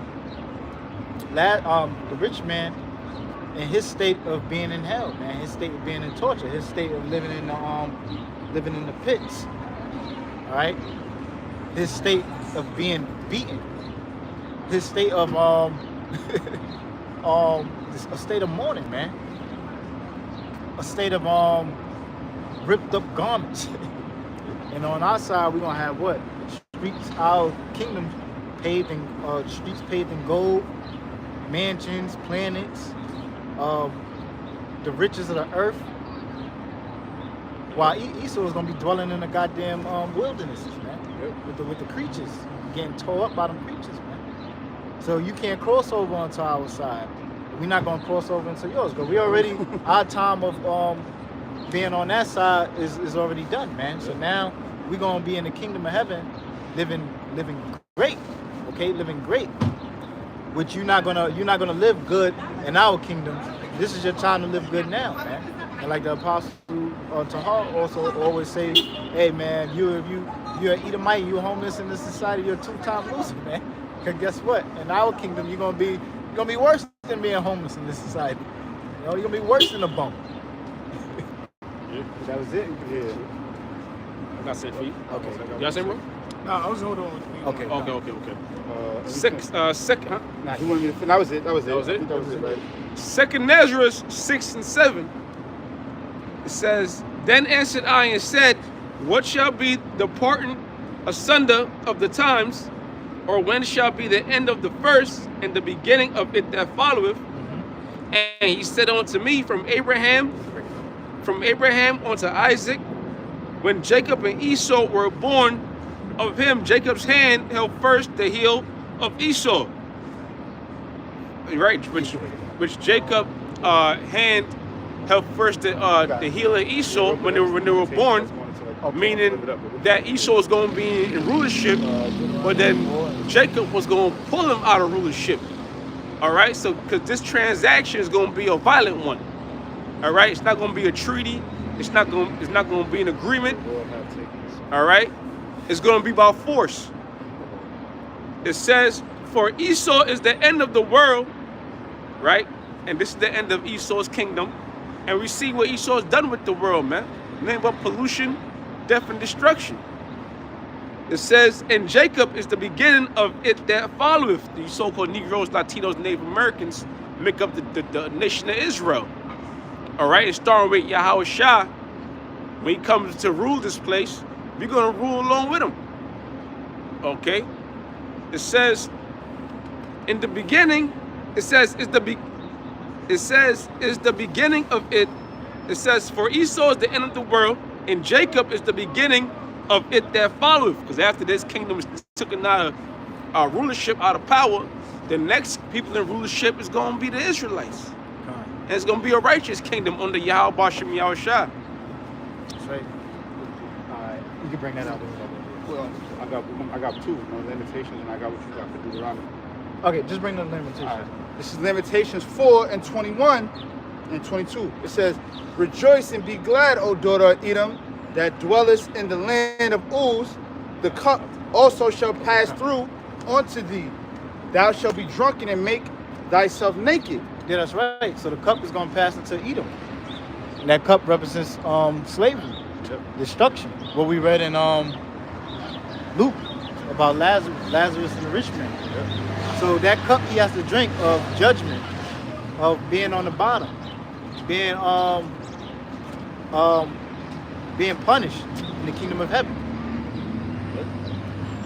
rich man in his state of being in hell, man. His state of being in torture. His state of living in the pits. All right. His state of being beaten. His state of a state of mourning, man. A state of ripped up garments. And on our side, we're gonna have what? Streets, our kingdom paved in streets paved in gold, mansions, planets, the riches of the earth. While Esau is gonna be dwelling in the goddamn wildernesses, man. Yep. With the creatures, getting tore up by them creatures, man. So you can't cross over onto our side. We're not gonna cross over into yours, but we already our time of being on that side is already done, man. So now we're gonna be in the kingdom of heaven, living great, okay, living great. Which you're not gonna live good in our kingdom. This is your time to live good now, man. And like the apostle Tahar also always say, hey man, you're an Edomite, you're homeless in this society, you're a two-time loser, man. Cause guess what? In our kingdom, you're gonna be worse than being homeless in this society. You know, you're gonna be worse than a bum. That was it. Yeah. I got set for you. Okay. You got set, bro? No, I was holding on. Okay. Okay. Second. Nah, he wanted me to. That was it. That was I think that was it, right? Second Ezra 6 and 7. It says, "Then answered I and said, What shall be the parting asunder of the times, or when shall be the end of the first and the beginning of it that followeth? And he said unto me, From Abraham unto Isaac, when Jacob and Esau were born, of him Jacob's hand held first the heel of Esau." Right, which Jacob hand held first the heel of Esau when they were born, Okay. meaning that Esau is going to be in rulership, but then Jacob was going to pull him out of rulership. All right, so because this transaction is going to be a violent one. All right, it's not going to be a treaty. It's not going to be an agreement. All right, it's going to be about force. It says, "For Esau is the end of the world," right? And this is the end of Esau's kingdom. And we see what Esau's done with the world, man. Nothing but pollution, death, and destruction. It says, "And Jacob is the beginning of it that followeth." These so-called Negroes, Latinos, Native Americans make up the nation of Israel. All right, it's starting with Yahweh Shah. When he comes to rule this place, we're going to rule along with him. Okay? It says, in the beginning, it says, is the beginning of it. It says, "For Esau is the end of the world, and Jacob is the beginning of it that followeth." Because after this kingdom is taken out of rulership, out of power, the next people in rulership is going to be the Israelites. And it's going to be a righteous kingdom under Yahweh Bashem Yahweh Shah. That's right. All right. You can bring that out. Well, I got two, Lamentations, and I got what you got for Deuteronomy. Okay, just bring the Lamentations. All right. This is Lamentations 4:21 and 22. It says, "Rejoice and be glad, O daughter of Edom, that dwellest in the land of Uz. The cup also shall pass through unto thee. Thou shalt be drunken and make thyself naked." Yeah, that's right. So the cup is going to pass into Edom. And that cup represents slavery, destruction. What we read in Luke about Lazarus and the rich man. So that cup he has to drink of judgment, of being on the bottom, being punished in the kingdom of heaven.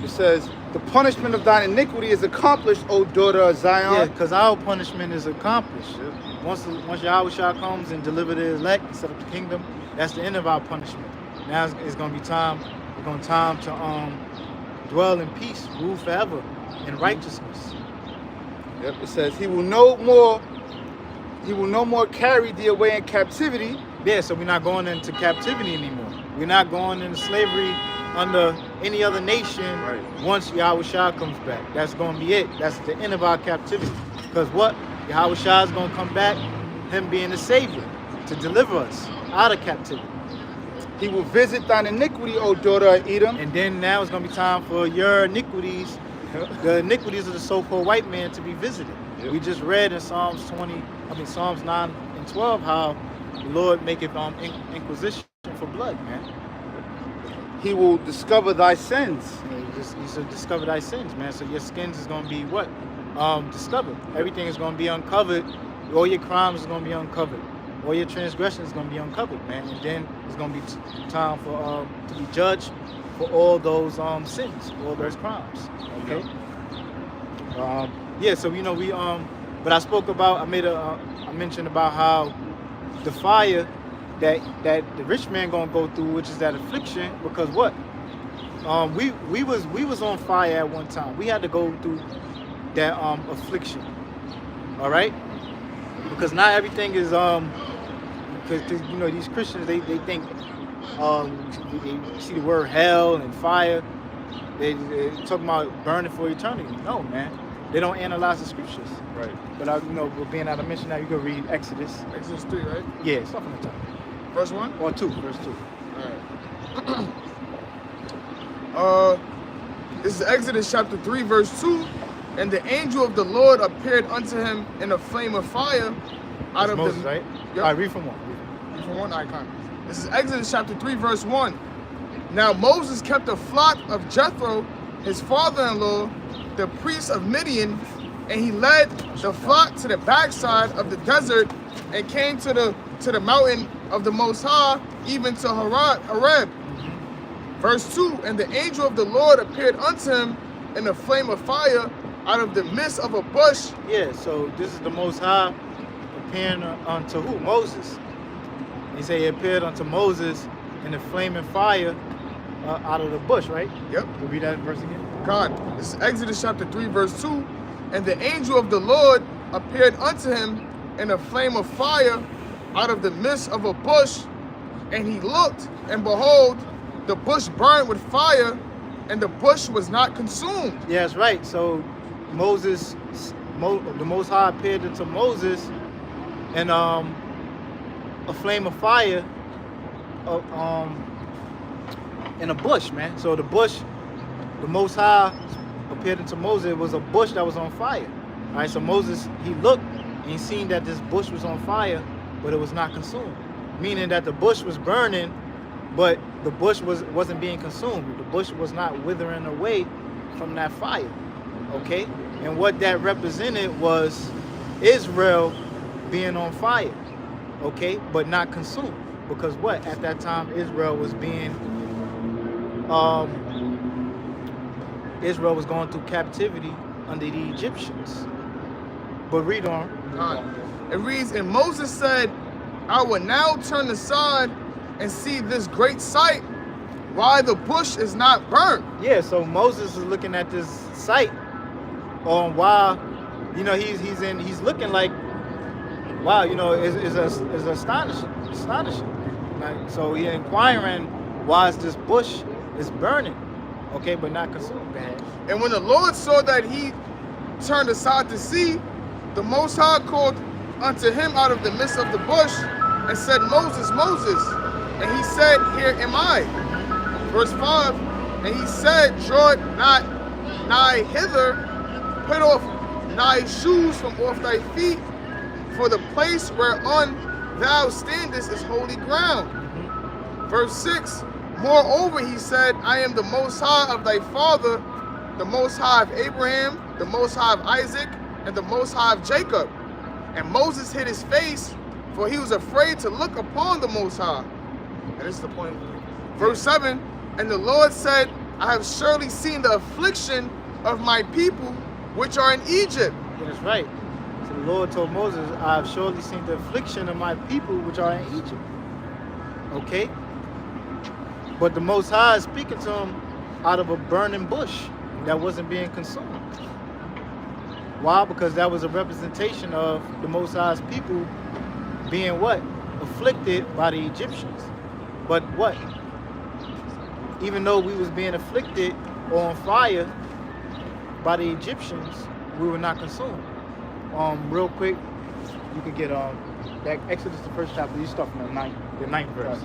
It says, "The punishment of thine iniquity is accomplished, O daughter of Zion." Yeah, because our punishment is accomplished. Once Yahweh Shah comes and deliver the elect and set up the kingdom, that's the end of our punishment. Now it's going to be time. It's going to time to dwell in peace, rule forever in righteousness. Yep. It says, He will no more carry thee away in captivity." Yeah, so we're not going into captivity anymore. We're not going into slavery under any other nation. Right. Once Yahweh Shah comes back. That's going to be it. That's the end of our captivity. Because what? Yahweh Shah is going to come back, him being the savior, to deliver us out of captivity. "He will visit thine iniquity, O daughter of Edom." And then now it's going to be time for your iniquities, the iniquities of the so-called white man, to be visited. Yep. We just read in Psalms 9 and 12 how the Lord maketh inquisition for blood, man. "He will discover thy sins." You should discover thy sins, man. So your skins is going to be what? Discovered. Everything is going to be uncovered. All your crimes is going to be uncovered. All your transgressions is going to be uncovered, man. And then it's going to be time for to be judged for all those sins, all those crimes. Okay. Yeah. So we but I spoke about. I mentioned about how the fire that the rich man gonna go through, which is that affliction, because what? We was on fire at one time. We had to go through that affliction. All right, because not everything is because these Christians they think they see the word hell and fire. They talking about burning for eternity. No, man, they don't analyze the scriptures. Right. But we're being out of mention now. You can read Exodus. Exodus 3, right? Yeah, stuff on the top. Verse 1? Or 2, verse 2. Alright. This is Exodus chapter 3, verse 2. "And the angel of the Lord appeared unto him in a flame of fire out of Moses, the..." right? Yep. All right, read from 1. From one icon. This is Exodus chapter 3, verse 1. "Now Moses kept a flock of Jethro, his father-in-law, the priest of Midian, and he led the flock to the backside of the desert and came to the mountain of the Most High, even to Horeb." Verse 2, "And the angel of the Lord appeared unto him in a flame of fire out of the midst of a bush." Yeah, so this is the Most High appearing unto who? Moses. He said he appeared unto Moses in a flaming fire out of the bush, right? Yep. We'll read that verse again. God, this is Exodus chapter 3, verse 2. "And the angel of the Lord appeared unto him in a flame of fire out of the midst of a bush. And he looked, and behold, the bush burned with fire, and the bush was not consumed. Yeah, that's right. So Moses, the Most High appeared to Moses in a flame of fire in a bush, man. So the bush, the Most High appeared to Moses. It was a bush that was on fire. All right, so Moses, he looked and he seen that this bush was on fire, but it was not consumed. Meaning that the bush was burning, but the bush wasn't being consumed. The bush was not withering away from that fire. Okay? And what that represented was Israel being on fire. Okay? But not consumed. Because what? At that time, Israel was going through captivity under the Egyptians. But read on. It reads, and Moses said, I will now turn aside and see this great sight, why the bush is not burnt. Yeah, so Moses is looking at this sight on why, you know, he's looking like, wow, you know, is astonishing. Like, so he's inquiring why is this bush is burning, okay, but not consumed. Go ahead. And when the Lord saw that he turned aside to see, the Most High called unto him out of the midst of the bush and said, Moses, Moses. And he said, Here am I. Verse 5, and he said, Draw it not nigh hither, put off thy shoes from off thy feet, for the place whereon thou standest is holy ground. Verse 6, moreover he said, I am the Most High of thy father, the Most High of Abraham, the Most High of Isaac, and the Most High of Jacob. And Moses hid his face, for he was afraid to look upon the Most High. And this is the point. Verse 7, and the Lord said, I have surely seen the affliction of my people which are in Egypt. Yeah, that's right. So the Lord told Moses, I have surely seen the affliction of my people which are in Egypt. Okay? But the Most High is speaking to him out of a burning bush that wasn't being consumed. Why? Because that was a representation of the Most High's people being what? Afflicted by the Egyptians. But what? Even though we was being afflicted or on fire by the Egyptians, we were not consumed. Real quick, you could get that Exodus, the first chapter. You start from the ninth verse.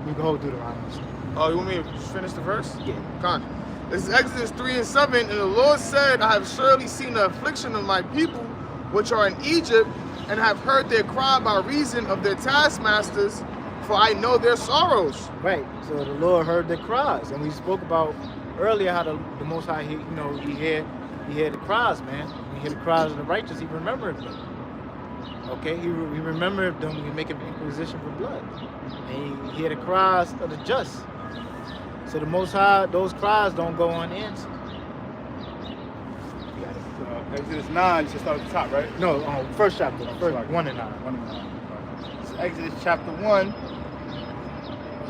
You can hold Deuteronomy. Oh, you want me to finish the verse? Yeah. Come on. This is Exodus 3 and 7. And the Lord said, I have surely seen the affliction of my people which are in Egypt, and have heard their cry by reason of their taskmasters, for I know their sorrows. Right. So the Lord heard their cries, and we spoke about earlier how the Most High, he heard the cries, man. When he heard the cries of the righteous, he remembered them. Okay, he remembered them when he make an inquisition for blood, and he heard the cries of the just. So the Most High, those cries don't go unanswered. Exodus 9, you should start at the top, right? No, first chapter, first 1 and 9. 1 and 9. This is Exodus chapter 1,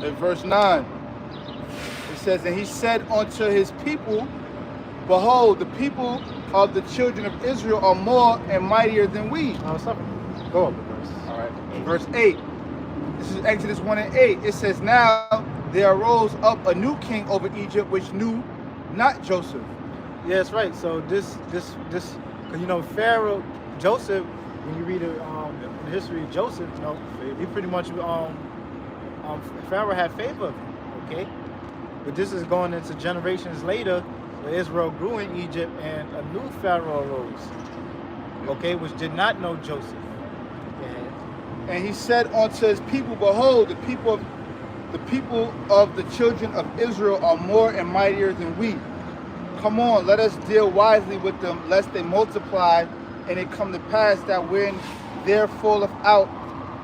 and verse 9. It says, and he said unto his people, behold, the people of the children of Israel are more and mightier than we. Go up a verse. All right. Verse 8. This is Exodus 1 and 8. It says, now there arose up a new king over Egypt, which knew not Joseph. Yeah, that's right. So this, because you know Pharaoh, Joseph, when you read the history of Joseph, you know, he pretty much Pharaoh had favor of him. Okay, but this is going into generations later, where Israel grew in Egypt, and a new Pharaoh arose. Okay, which did not know Joseph. And he said unto his people, behold, the people of the children of Israel are more and mightier than we. Come on, let us deal wisely with them, lest they multiply, and it come to pass that when there falleth out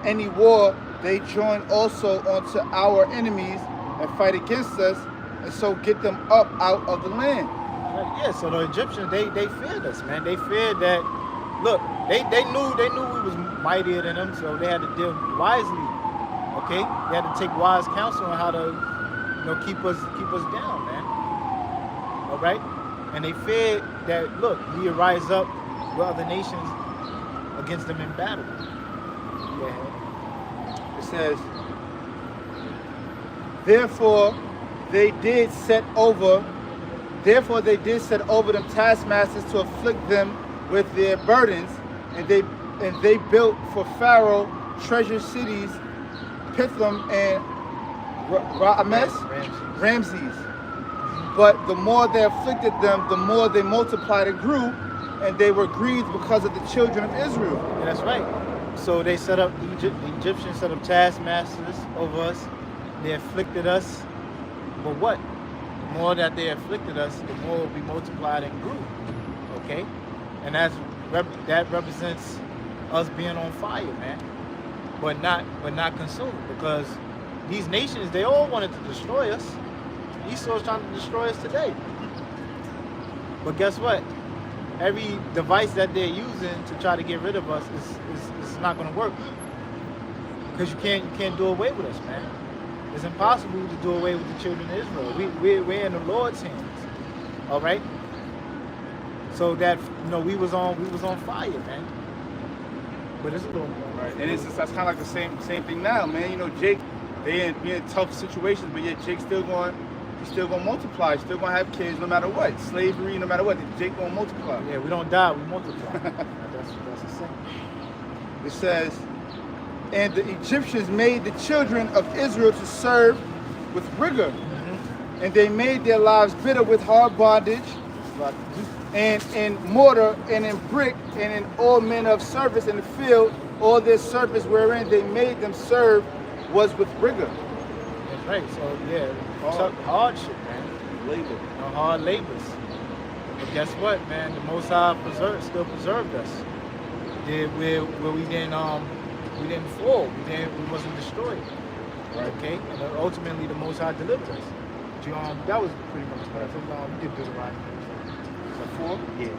any war, they join also unto our enemies and fight against us, and so get them up out of the land. Yeah, so the Egyptians, they feared us, man. They feared that. Look, they knew we was mightier than them, so they had to deal wisely. Okay, they had to take wise counsel on how to, keep us down, man. All right, and they feared that. Look, we would rise up with other nations against them in battle. Yeah. It says, therefore they did set over them taskmasters to afflict them with their burdens, and they built for Pharaoh treasure cities, Pithom and Ramses. But the more they afflicted them, the more they multiplied and grew, and they were grieved because of the children of Israel. Yeah, that's right. So they set up, the Egyptians set up taskmasters over us. They afflicted us. But what? The more that they afflicted us, the more we multiplied and grew. Okay? And that represents us being on fire, man. But not consumed. Because these nations, they all wanted to destroy us. Esau's trying to destroy us today. But guess what? Every device that they're using to try to get rid of us is not going to work. Because you can't do away with us, man. It's impossible to do away with the children of Israel. We're in the Lord's hands. All right. So that we was on fire, man. But it's a little more. Right. And that's kind of like the same thing now, man. Jake, they in tough situations, but yet Jake's still going to multiply, still going to have kids no matter what. Slavery, no matter what. Jake going to multiply. Yeah, we don't die, we multiply. that's the same. It says, and the Egyptians made the children of Israel to serve with rigor, and they made their lives bitter with hard bondage, and in mortar and in brick and in all manner of service in the field, all their service wherein they made them serve was with rigor. That's right. So yeah, hardship, man. Labor. Hard labors. But guess what, man? The Most High still preserved us. Where we didn't fall. We wasn't destroyed. Right. Okay. And ultimately, the Most High delivered us. That was pretty much what I think. We did Deuteronomy. 4? Yeah.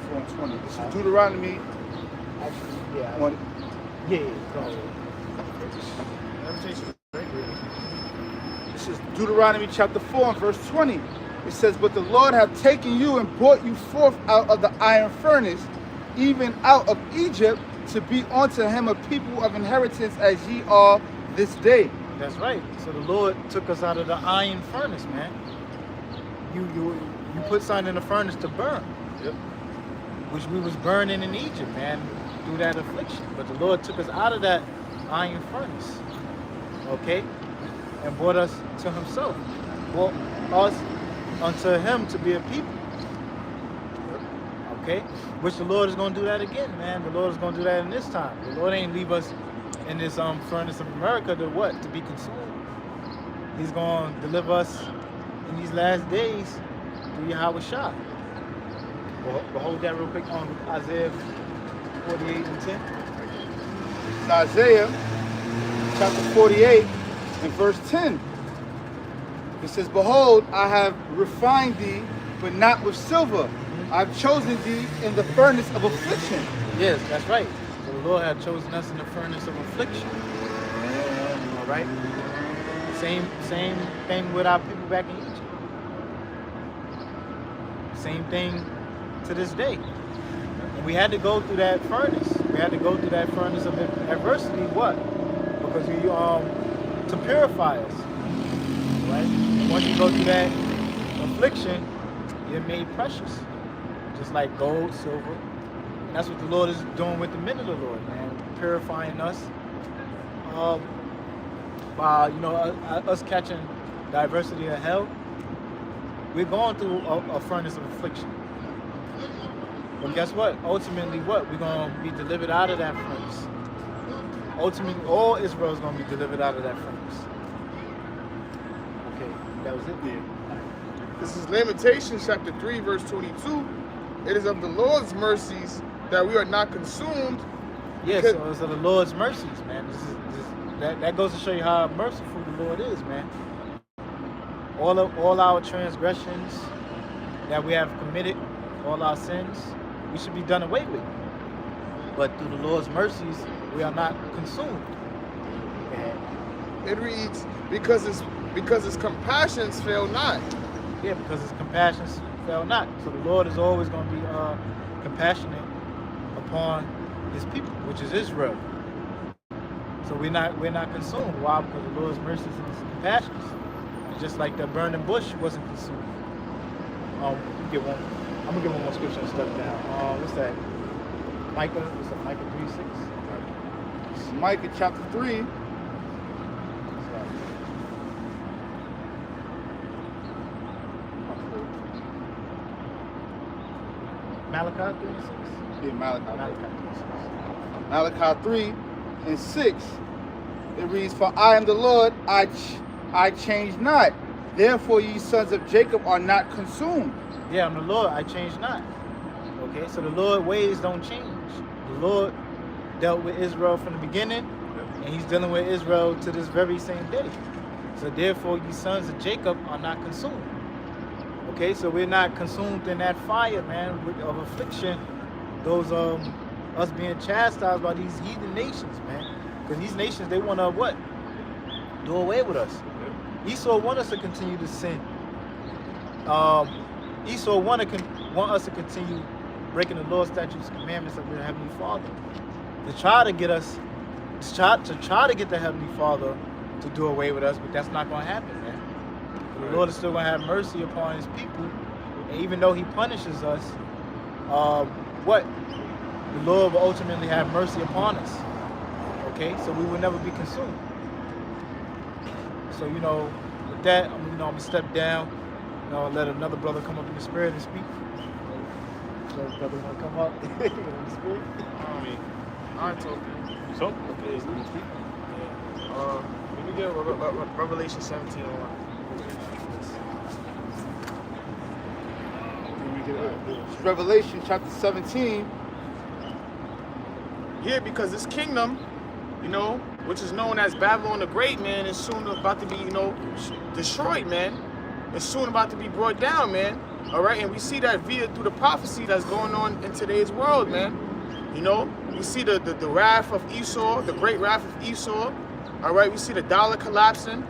4 and 20. This is Deuteronomy. Actually, yeah. 1. Yeah. Go ahead. This is Deuteronomy chapter 4 and verse 20. It says, but the Lord hath taken you and brought you forth out of the iron furnace, even out of Egypt, to be unto him a people of inheritance as ye are this day. That's right. So the Lord took us out of the iron furnace, man. You put something in the furnace to burn. Yep. Which we was burning in Egypt, man, through that affliction. But the Lord took us out of that iron furnace, okay, and brought us to himself. Brought us unto him to be a people. Okay? Which the Lord is going to do that again, man. The Lord is going to do that in this time. The Lord ain't leave us in this furnace of America to what? To be consumed. He's going to deliver us in these last days through Yahweh Shah. But hold that real quick on Isaiah 48 and 10. In Isaiah chapter 48 and verse 10. It says, behold, I have refined thee, but not with silver. I've chosen thee in the furnace of affliction. Yes, that's right. So the Lord had chosen us in the furnace of affliction. All right? Same thing with our people back in Egypt. Same thing to this day. And we had to go through that furnace. We had to go through that furnace of adversity. What? Because we to purify us. Right? And once you go through that affliction, you're made precious. Just like gold, silver. And that's what the Lord is doing with the men of the Lord, man. Purifying us. By us catching diversity of hell. We're going through a furnace of affliction. But guess what? Ultimately, what? We're going to be delivered out of that furnace. Ultimately, all Israel is going to be delivered out of that furnace. Okay, that was it? Yeah. This is Lamentations chapter 3, verse 22. It is of the Lord's mercies that we are not consumed. Yeah, so it's of the Lord's mercies, man. That goes to show you how merciful the Lord is, man. All our transgressions that we have committed, all our sins, we should be done away with. But through the Lord's mercies, we are not consumed. It reads, because his compassions fail not. Yeah, because his compassions fail not. So the Lord is always going to be compassionate upon his people, which is Israel. So we're not consumed. Why? Because the Lord's mercies and His compassions. Just like the burning bush wasn't consumed. Get one. I'm gonna get one more scripture and stuff down. What's that? Micah. What's that? Micah 3:6. Micah chapter 3. Malachi 3:6. Yeah, Malachi. Malachi 3:6. Malachi 3 and 6. It reads, "For I am the Lord, I change not. Therefore ye sons of Jacob are not consumed." Yeah, I'm the Lord, I change not. Okay, so the Lord ways don't change. The Lord dealt with Israel from the beginning, and He's dealing with Israel to this very same day. So therefore ye sons of Jacob are not consumed. Okay, so we're not consumed in that fire, man, of affliction. Those us being chastised by these heathen nations, man. Because these nations, they want to what? Do away with us. Esau want us to continue to sin. Esau want us to continue breaking the law, statutes, commandments of the Heavenly Father. To try to get us, to try to get the Heavenly Father to do away with us, but that's not going to happen, man. The Lord is still going to have mercy upon His people, and even though He punishes us, what? The Lord will ultimately have mercy upon us. Okay, so we will never be consumed. So with that, I'm gonna step down. Let another brother come up in the spirit and speak. So brother wanna come up in the spirit? I'm talking. So okay, he's gonna speak. Let me get Revelation 17:1. It's Revelation chapter 17. Yeah, because this kingdom, which is known as Babylon the Great, man, is soon about to be, destroyed, man. It's soon about to be brought down, man. All right, and we see that through the prophecy that's going on in today's world, man. We see the wrath of Esau, the great wrath of Esau. All right, we see the dollar collapsing.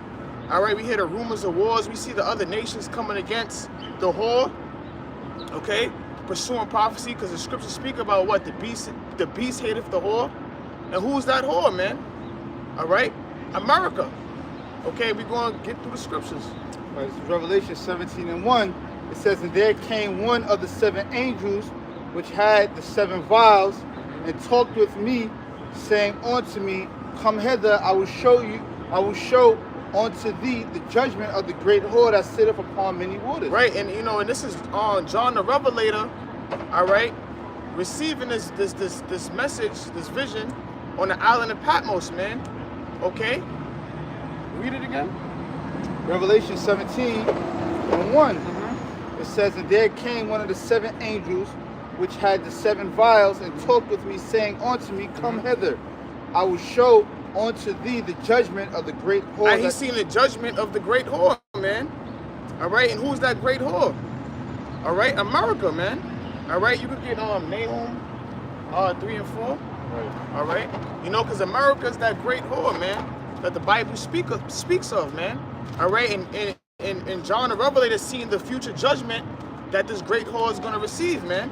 All right, we hear the rumors of wars. We see the other nations coming against the whore. Okay, pursuing prophecy, because the scriptures speak about what? The beast hateth the whore. And who's that whore, man? All right, America. Okay, we're going to get through the scriptures. Right, this is Revelation 17:1. It says, "And there came one of the 7 angels, which had the 7 vials, and talked with me, saying unto me, Come hither, I will show unto thee the judgment of the great whore that sitteth upon many waters." Right, and and this is John the Revelator, all right, receiving this message, this vision on the island of Patmos, man. Okay? Read it again. Revelation 17:1. It says, "And there came one of the 7 angels, which had the 7 vials, and talked with me, saying unto me, Come hither, I will show unto thee the judgment of the great whore." And he's seen the judgment of the great whore, man. All right, and who's that great whore? All right, America, man. All right, you could get Nahum 3 and 4. Right. All right, because America's that great whore, man, that the Bible speaks of, man. All right, and John the Revelator seeing the future judgment that this great whore is going to receive, man.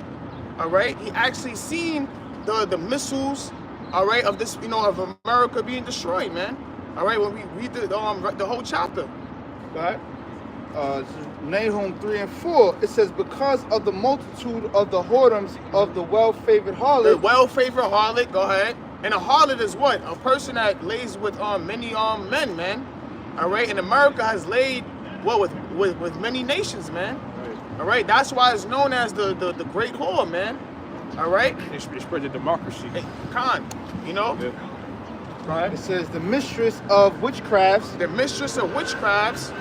All right, he actually seen the missiles, all right, of this, of America being destroyed, man. All right, when we read the whole chapter. Go ahead. Nahum 3 and 4, it says, "Because of the multitude of the whoredoms of the well-favored harlot." The well-favored harlot, go ahead. And a harlot is what? A person that lays with many men, man. All right, and America has laid with many nations, man. Right. All right, that's why it's known as the great whore, man. All right, It spread the democracy. hey, Khan, Yeah. Go ahead. It says, "The mistress of witchcrafts, The mistress of witchcrafts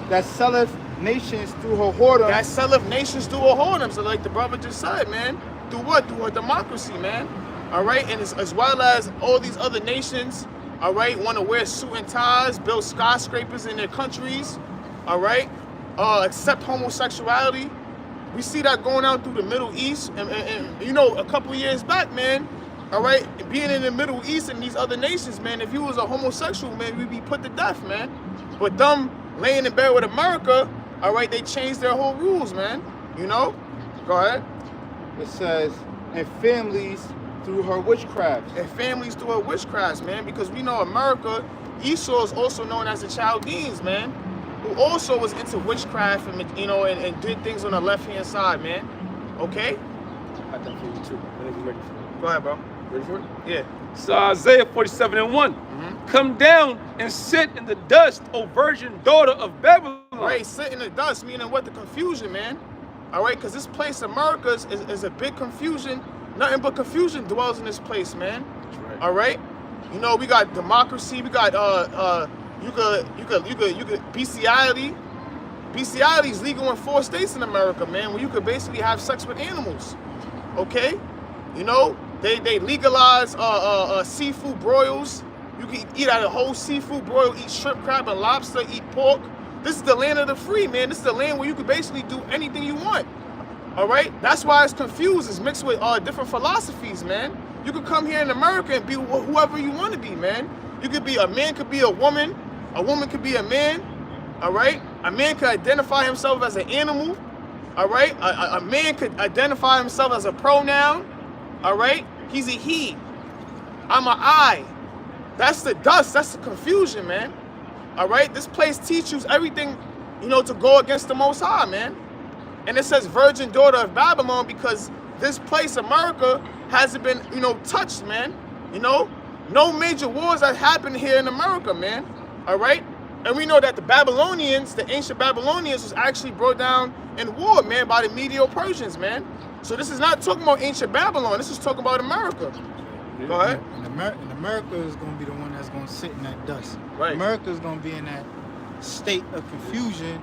that selleth nations through her whoredom." that selleth nations through a whoredom. So like the brother just said, man, through what? Through her democracy, man. All right, and as well as all these other nations, all right, want to wear suit and ties, build skyscrapers in their countries, all right, accept homosexuality. We see that going out through the Middle East, and a couple years back, man, all right, being in the Middle East and these other nations, man, if you was a homosexual, man, we'd be put to death, man. But them laying in bed with America, all right, they changed their whole rules, man. Go ahead. It says, "And families through her witchcraft. And families through her witchcrafts, man, because we know America, Esau is also known as the Chaldeans, man, who also was into witchcraft and, you know, and did things on the left-hand side, man. Okay? I got for you too. Whenever you're ready for it. Go ahead, bro. Ready for it? Yeah. So Isaiah 47:1. Come down and sit in the dust, O virgin daughter of Babylon. Right, sit in the dust, meaning what? The confusion, man. All right, because this place, America, is a big confusion. Nothing but confusion dwells in this place, man. That's right. All right, you know, we got democracy. We got you could bestiality. Bestiality is legal in 4 states in America, man, where you could basically have sex with animals. Okay, you know, they legalize seafood broils. You can eat out a whole seafood broil, eat shrimp, crab, and lobster, eat pork. This is the land of the free, man. This is the land where you can basically do anything you want. All right? That's why it's confused. It's mixed with different philosophies, man. You could come here in America and be whoever you want to be, man. You could be a man, could be a woman could be a man. All right? A man could identify himself as an animal. All right? A man could identify himself as a pronoun. All right? He's a he. I'm an I. That's the dust. That's the confusion, man. All right? This place teaches everything, you know, to go against the Most High, man. And it says virgin daughter of Babylon because this place, America, hasn't been, you know, touched, man. You know? No major wars that happened here in America, man. All right? And we know that the Babylonians, the ancient Babylonians, was actually brought down in war, man, by the Medo-Persians, man. So this is not talking about ancient Babylon. This is talking about America. Go ahead. And America is going to be the one that's going to sit in that dust. Right. America is going to be in that state of confusion,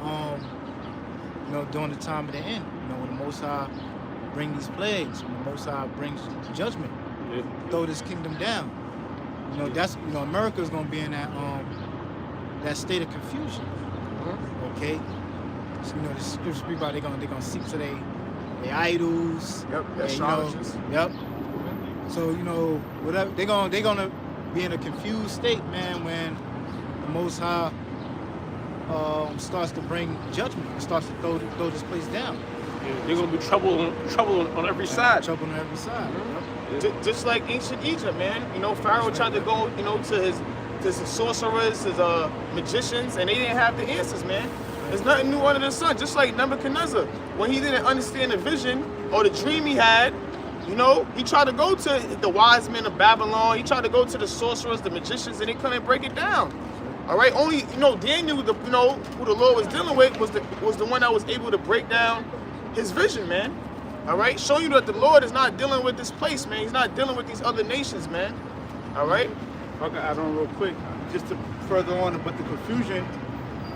you know, during the time of the end. You know, when the Most High bring these plagues, when the Most High brings judgment, throw this kingdom down. You know, that's, you know, America is going to be in that state of confusion. Okay. So, you know, the scriptures speak about they're gonna seek to their idols. Yep. and, you know, Astrologers. yep. So, you know, whatever they're gonna be in a confused state, man, when the Most High starts to bring judgment and starts to throw this place down. Yeah, they're gonna be trouble on every side. Trouble on every side. Yep. Just like ancient Egypt, man. You know, Pharaoh tried to go, you know, to his sorcerers, his magicians, and they didn't have the answers, man. There's nothing new under the sun. Just like Nebuchadnezzar, when he didn't understand the vision or the dream he had, you know, he tried to go to the wise men of Babylon. He tried to go to the sorcerers, the magicians, and they couldn't break it down. All right, only, you know, Daniel, you know, who the Lord was dealing with, was the one that was able to break down his vision, man. All right, show you that the Lord is not dealing with this place, man. He's not dealing with these other nations, man. All right. If I can add on real quick, just to further on, but the confusion,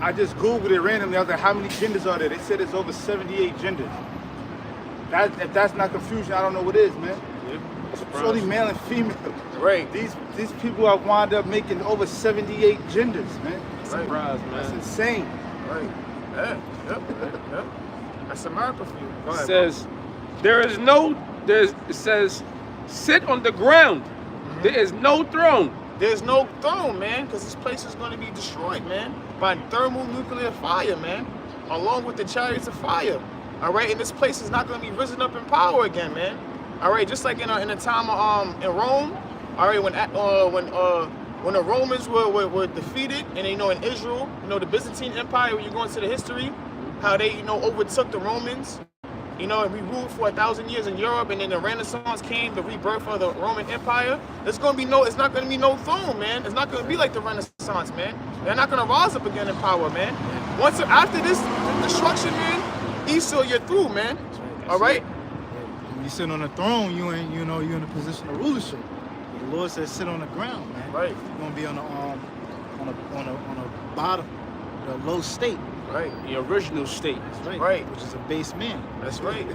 I just Googled it randomly. I was like, how many genders are there? They said it's over 78 genders. If that's not confusion, I don't know what is, man. It's only male and female. Right. These people have wound up making over 78 genders, man. Surprise, man. That's insane. Right. Yeah. Yep. That's America for you. Go It ahead, says, it says, sit on the ground. There is no throne. There's no throne, man, because this place is going to be destroyed, man, by thermonuclear fire, man, along with the chariots of fire. All right, and this place is not going to be risen up in power again, man. All right, just like in the time of in Rome. All right, when the Romans were defeated, and you know in Israel, you know the Byzantine Empire. When you go into the history, how they overtook the Romans. You know, and we ruled for 1,000 years in Europe, and then the Renaissance came, the rebirth of the Roman Empire. It's not going to be no throne, man. It's not going to be like the Renaissance, man. They're not going to rise up again in power, man. After this destruction, man, Esau, you're through, man. All right. When you sit on the throne, you're in a position of rulership. The Lord says, sit on the ground, man. Right. You're gonna be on a bottom, the low state. Right. The original state. That's right. Right. Which is a base man. That's right.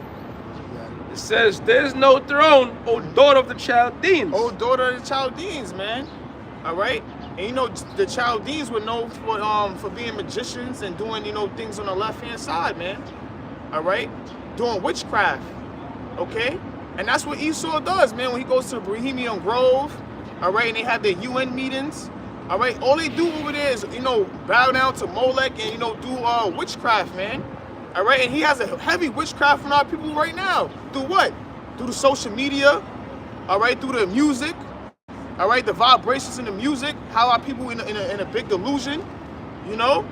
It says, there's no throne, O daughter of the Chaldeans. Oh, daughter of the Chaldeans, man. All right. And you know the Chaldeans were known for being magicians and doing things on the left hand side, man. All right, doing witchcraft. Okay, and that's what Esau does, man. When he goes to the Bohemian Grove, all right, and they have their UN meetings. All right, all they do over there is bow down to Molech and do witchcraft, man. All right, and he has a heavy witchcraft from our people right now. Through what? Through the social media. all right, through the music, all right, the vibrations in the music, how are people in a big delusion, you know?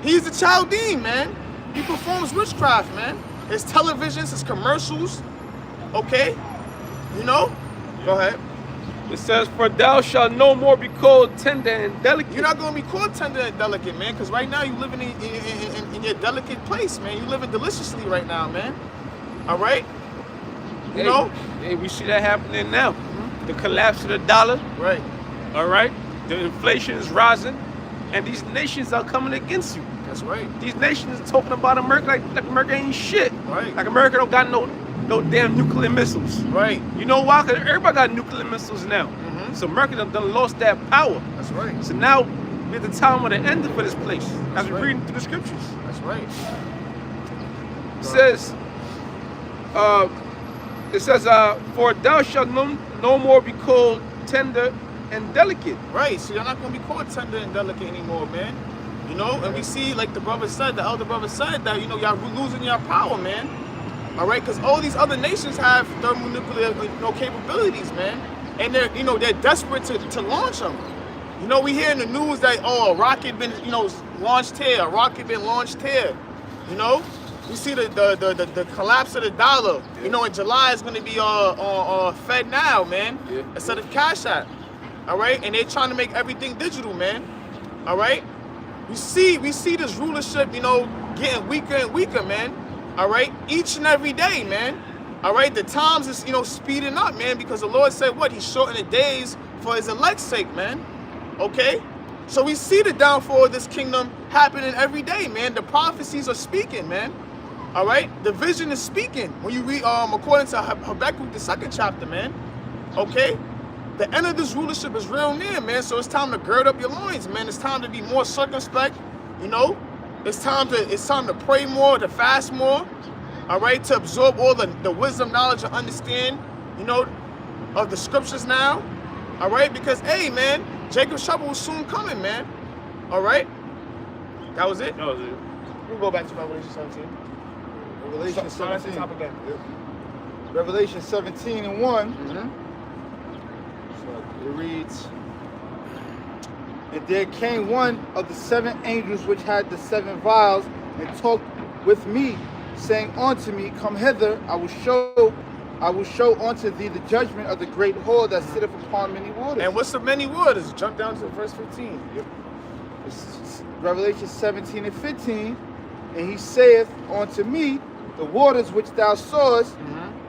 He's a Chaldean, man. He performs witchcraft, man. His televisions, his commercials, okay? You know? Go ahead. It says, for thou shalt no more be called tender and delicate. You're not gonna be called tender and delicate, man, because right now you're living in your delicate place, man. You're living deliciously right now, man. All right? You know? Hey, we see that happening now. The collapse of the dollar, Right. all right? The inflation is rising, and these nations are coming against you. That's right. These nations are talking about America like America ain't shit. Right. Like America don't got no damn nuclear missiles. Right. You know why? Because everybody got nuclear missiles now. So America done lost that power. That's right. So now we're at the time of the end for this place. As we're right. reading through the scriptures. That's right. It says, for thou shalt no more be called tender and delicate. Right. So you're not gonna be called tender and delicate anymore, man. You know, and we see, like the brother said, the elder brother said that, you know, y'all losing your power, man. All right, because all these other nations have thermonuclear, you know, capabilities, man, and they're, you know, they're desperate to launch them. You know, we hear in the news that, oh, a rocket been, you know, launched here, a rocket been launched here. You know, we see the collapse of the dollar. You know, in July it's going to be Fed Now, man, instead of Cash App. All right, and they're trying to make everything digital, man. All right, we see this rulership, you know, getting weaker and weaker, man. All right, each and every day, man. All right, the times is, you know, speeding up, man, because the Lord said what? He shortened the days for his elect's sake, man. Okay, so we see the downfall of this kingdom happening every day, man. The prophecies are speaking, man. All right, the vision is speaking. When you read, according to Habakkuk, the 2nd chapter, man. Okay, the end of this rulership is real near, man. So it's time to gird up your loins, man. It's time to be more circumspect, you know. It's time to pray more, to fast more, all right, to absorb all the wisdom, knowledge, and understand, you know, of the scriptures now, all right, because, hey, man, Jacob's trouble was soon coming, man, all right? That was it? That was it. We'll go back to Revelation 17. Revelation Start at the 17. top again. Revelation 17 and 1. Mm-hmm. So it reads, and there came one of the 7 angels which had the 7 vials, and talked with me, saying unto me, come hither, I will show unto thee the judgment of the great whore that sitteth upon many waters. And what's the many waters? Jump down to verse 15. Yep. It's Revelation 17 and 15. And he saith unto me, the waters which thou sawest,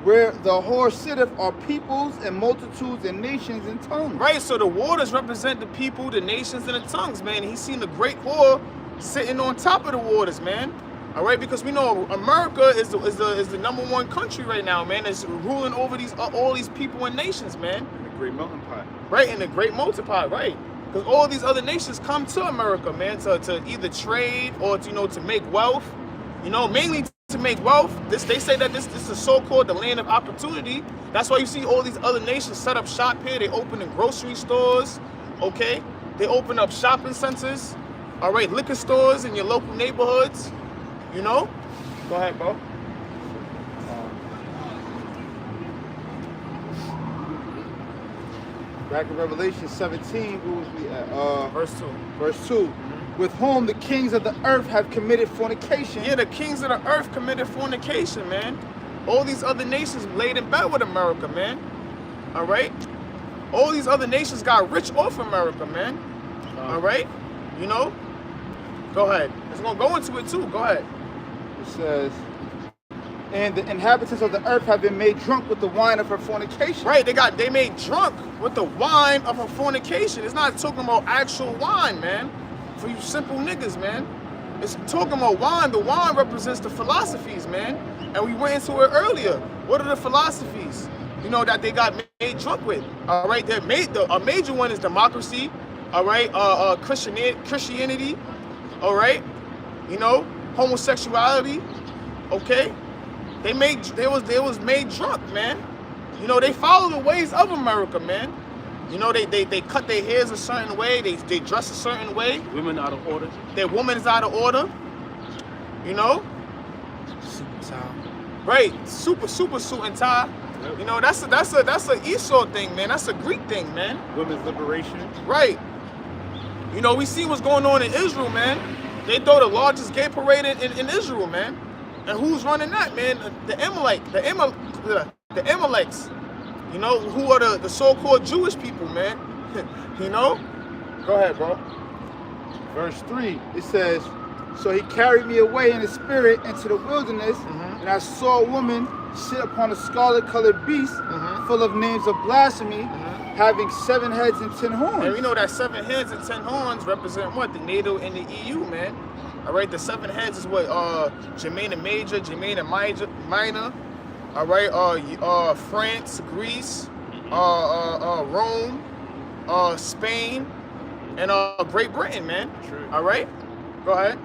where the whore sitteth, are peoples and multitudes and nations and tongues. Right, so the waters represent the people, the nations, and the tongues, man. And he's seen the great whore sitting on top of the waters, man. All right, because we know America is the #1 country right now, man. It's ruling over all these people and nations, man. The great melting pot. Right, and the great multiply, right? Because all these other nations come to America, man, to either trade or to, you know, to make wealth. You know, mainly to make wealth. They say that this is so-called the land of opportunity. That's why you see all these other nations set up shop here. They open in grocery stores, okay? They open up shopping centers, all right, liquor stores in your local neighborhoods, you know? Go ahead, bro. Back in Revelation 17, who was we at? Verse 2. Verse 2. With whom the kings of the earth have committed fornication. Yeah, the kings of the earth committed fornication, man. All these other nations laid in bed with America, man. All right? All these other nations got rich off America, man. All right? You know? Go ahead. It's going to go into it too. Go ahead. It says, and the inhabitants of the earth have been made drunk with the wine of her fornication. Right, they made drunk with the wine of her fornication. It's not talking about actual wine, man. For you simple niggas, man. It's talking about wine. The wine represents the philosophies, man. And we went into it earlier. What are the philosophies, you know, that they got made drunk with? All right, a major one is democracy. All right, Christianity. All right, you know, homosexuality. Okay, they was made drunk, man. You know, they follow the ways of America, man. You know, they cut their hairs a certain way, they dress a certain way. Women out of order. Their woman is out of order. You know? Suit and tie. Right. Super suit and tie. You know, that's a Esau thing, man. That's a Greek thing, man. Women's liberation. Right. You know, we see what's going on in Israel, man. They throw the largest gay parade in Israel, man. And who's running that, man? The Amalekites. You know, who are the so-called Jewish people, man. You know? Go ahead, bro. Verse 3, it says, so he carried me away in the spirit into the wilderness, and I saw a woman sit upon a scarlet-colored beast, full of names of blasphemy, having 7 heads and 10 horns. And we know that 7 heads and 10 horns represent what? The NATO and the EU, man. All right, the 7 heads is what? Germania Major, Germania Minor. All right, France, Greece, Rome, Spain, and Great Britain, man. True. All right, go ahead.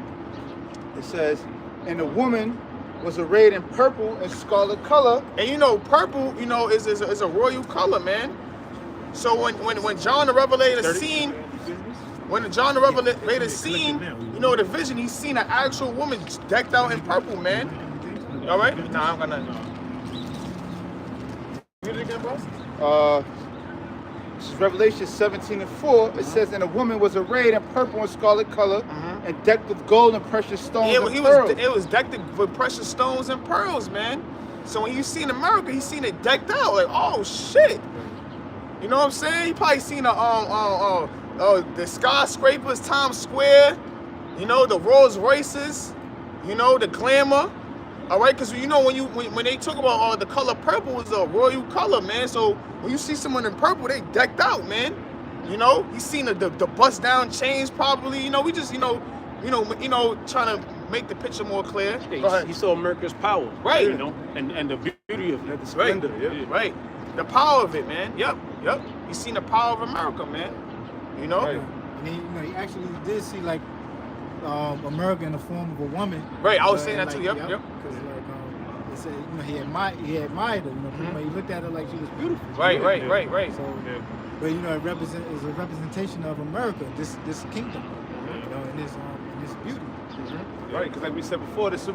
It says, and the woman was arrayed in purple and scarlet color. And you know, purple, you know, is a royal color, man. So when John the Revelator seen, when John the Revelator seen, you know, the vision, he's seen an actual woman decked out in purple, man. All right? Nah, I'm gonna. Read it again, bro. This is Revelation 17:4. It says, and a woman was arrayed in purple and scarlet color, and decked with gold and precious stones and pearls. It was decked with precious stones and pearls, man. So when you see in America, he's seen it decked out, like, oh shit. You know what I'm saying? He probably seen the skyscrapers, Times Square, you know, the Rolls Royces, you know, the glamour. All right, because you know when they talk about the color purple is a royal color, man. So when you see someone in purple, they decked out, man. You know, you seen the bust down chains probably. You know, we just you know trying to make the picture more clear. Go ahead. He saw America's power, Right. You know, and the beauty of it, the splendor. Yeah. Right. The power of it, man. Yep. You seen the power of America, man. You know. Right. And he, he actually did see like America in the form of a woman. Right. I was saying that too. Yep. Because they said he admired her. He looked at her like she was beautiful. Right. So, but it is a representation of America, this kingdom, in this beauty. Right, because like we said before, this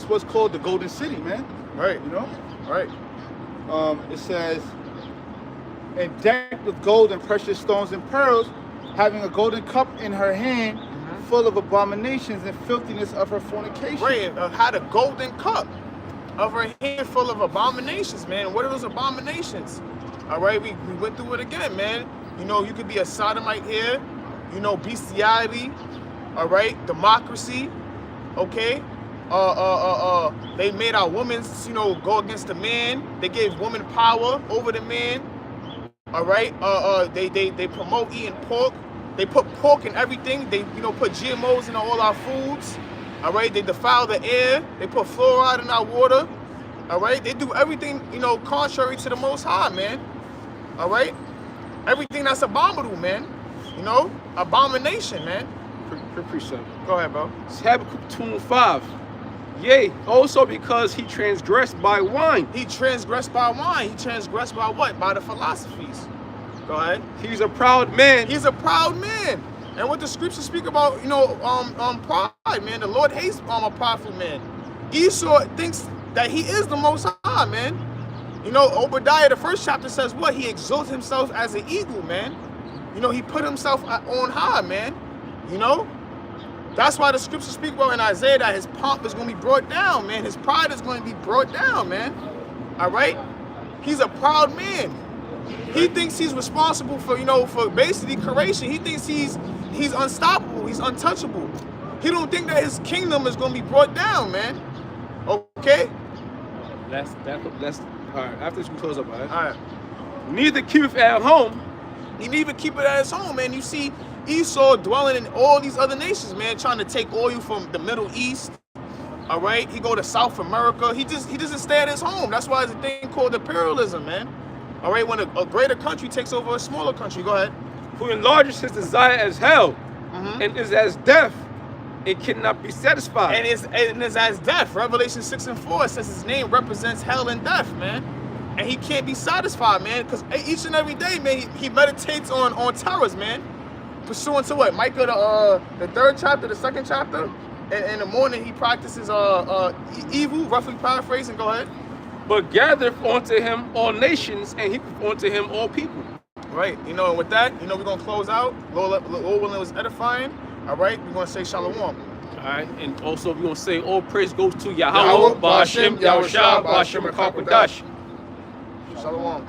was called the Golden City, man. Right. You know? Right. It says, and decked with gold and precious stones and pearls, having a golden cup in her hand, full of abominations and filthiness of her fornication. Right. Had a golden cup of her hand full of abominations, man. What are those abominations? All right, we went through it again, man. You know, you could be a sodomite here. You know, bestiality. All right, democracy. Okay. They made our women, go against the man. They gave women power over the man. All right. They promote eating pork. They put pork in everything. They, put GMOs in all our foods. All right. They defile the air. They put fluoride in our water. All right. They do everything, contrary to the Most High, man. All right. Everything that's abominable, man. Abomination, man. Precept. Go ahead, bro. It's Habakkuk 2:5. Yea, also because he transgressed by wine. He transgressed by wine. He transgressed by what? By the philosophies. Go ahead. He's a proud man. He's a proud man. And what the scriptures speak about, pride, man. The Lord hates a prideful man. Esau thinks that he is the Most High, man. Obadiah, the first chapter says what? He exalts himself as an eagle, man. He put himself on high, man. That's why the scriptures speak about in Isaiah that his pomp is going to be brought down, man. His pride is going to be brought down, man. All right? He's a proud man. He thinks he's responsible for, for basically creation. He thinks he's unstoppable. He's untouchable. He don't think that his kingdom is going to be brought down, man. Okay? That's all right. After this, we close up, all right? All right. Neither keepeth at home. He didn't even keep it at his home, man. You see Esau dwelling in all these other nations, man, trying to take oil from the Middle East. All right, he go to South America. He doesn't stay at his home. That's why it's a thing called imperialism, man. All right, when a greater country takes over a smaller country. Go ahead. Who enlarges his desire as hell, and is as death, it cannot be satisfied. And is as death. Revelation 6:4 says his name represents hell and death, man. And he can't be satisfied, man, because each and every day, man, he meditates on terrors, man. Pursuant to what? Micah, the 3rd chapter, the 2nd chapter. And in the morning, he practices evil, roughly paraphrasing. Go ahead. but gather unto him all nations, and he unto him all people. Right. You know, and with that, you know, we're gonna close out. Lord willing was edifying. All right. We're gonna say shalom. All right, and also we're gonna say all praise goes to Yahweh, Yahweh, Ba'ashem, Yahushua, Ba'ashem, Rakakadash. Shalom.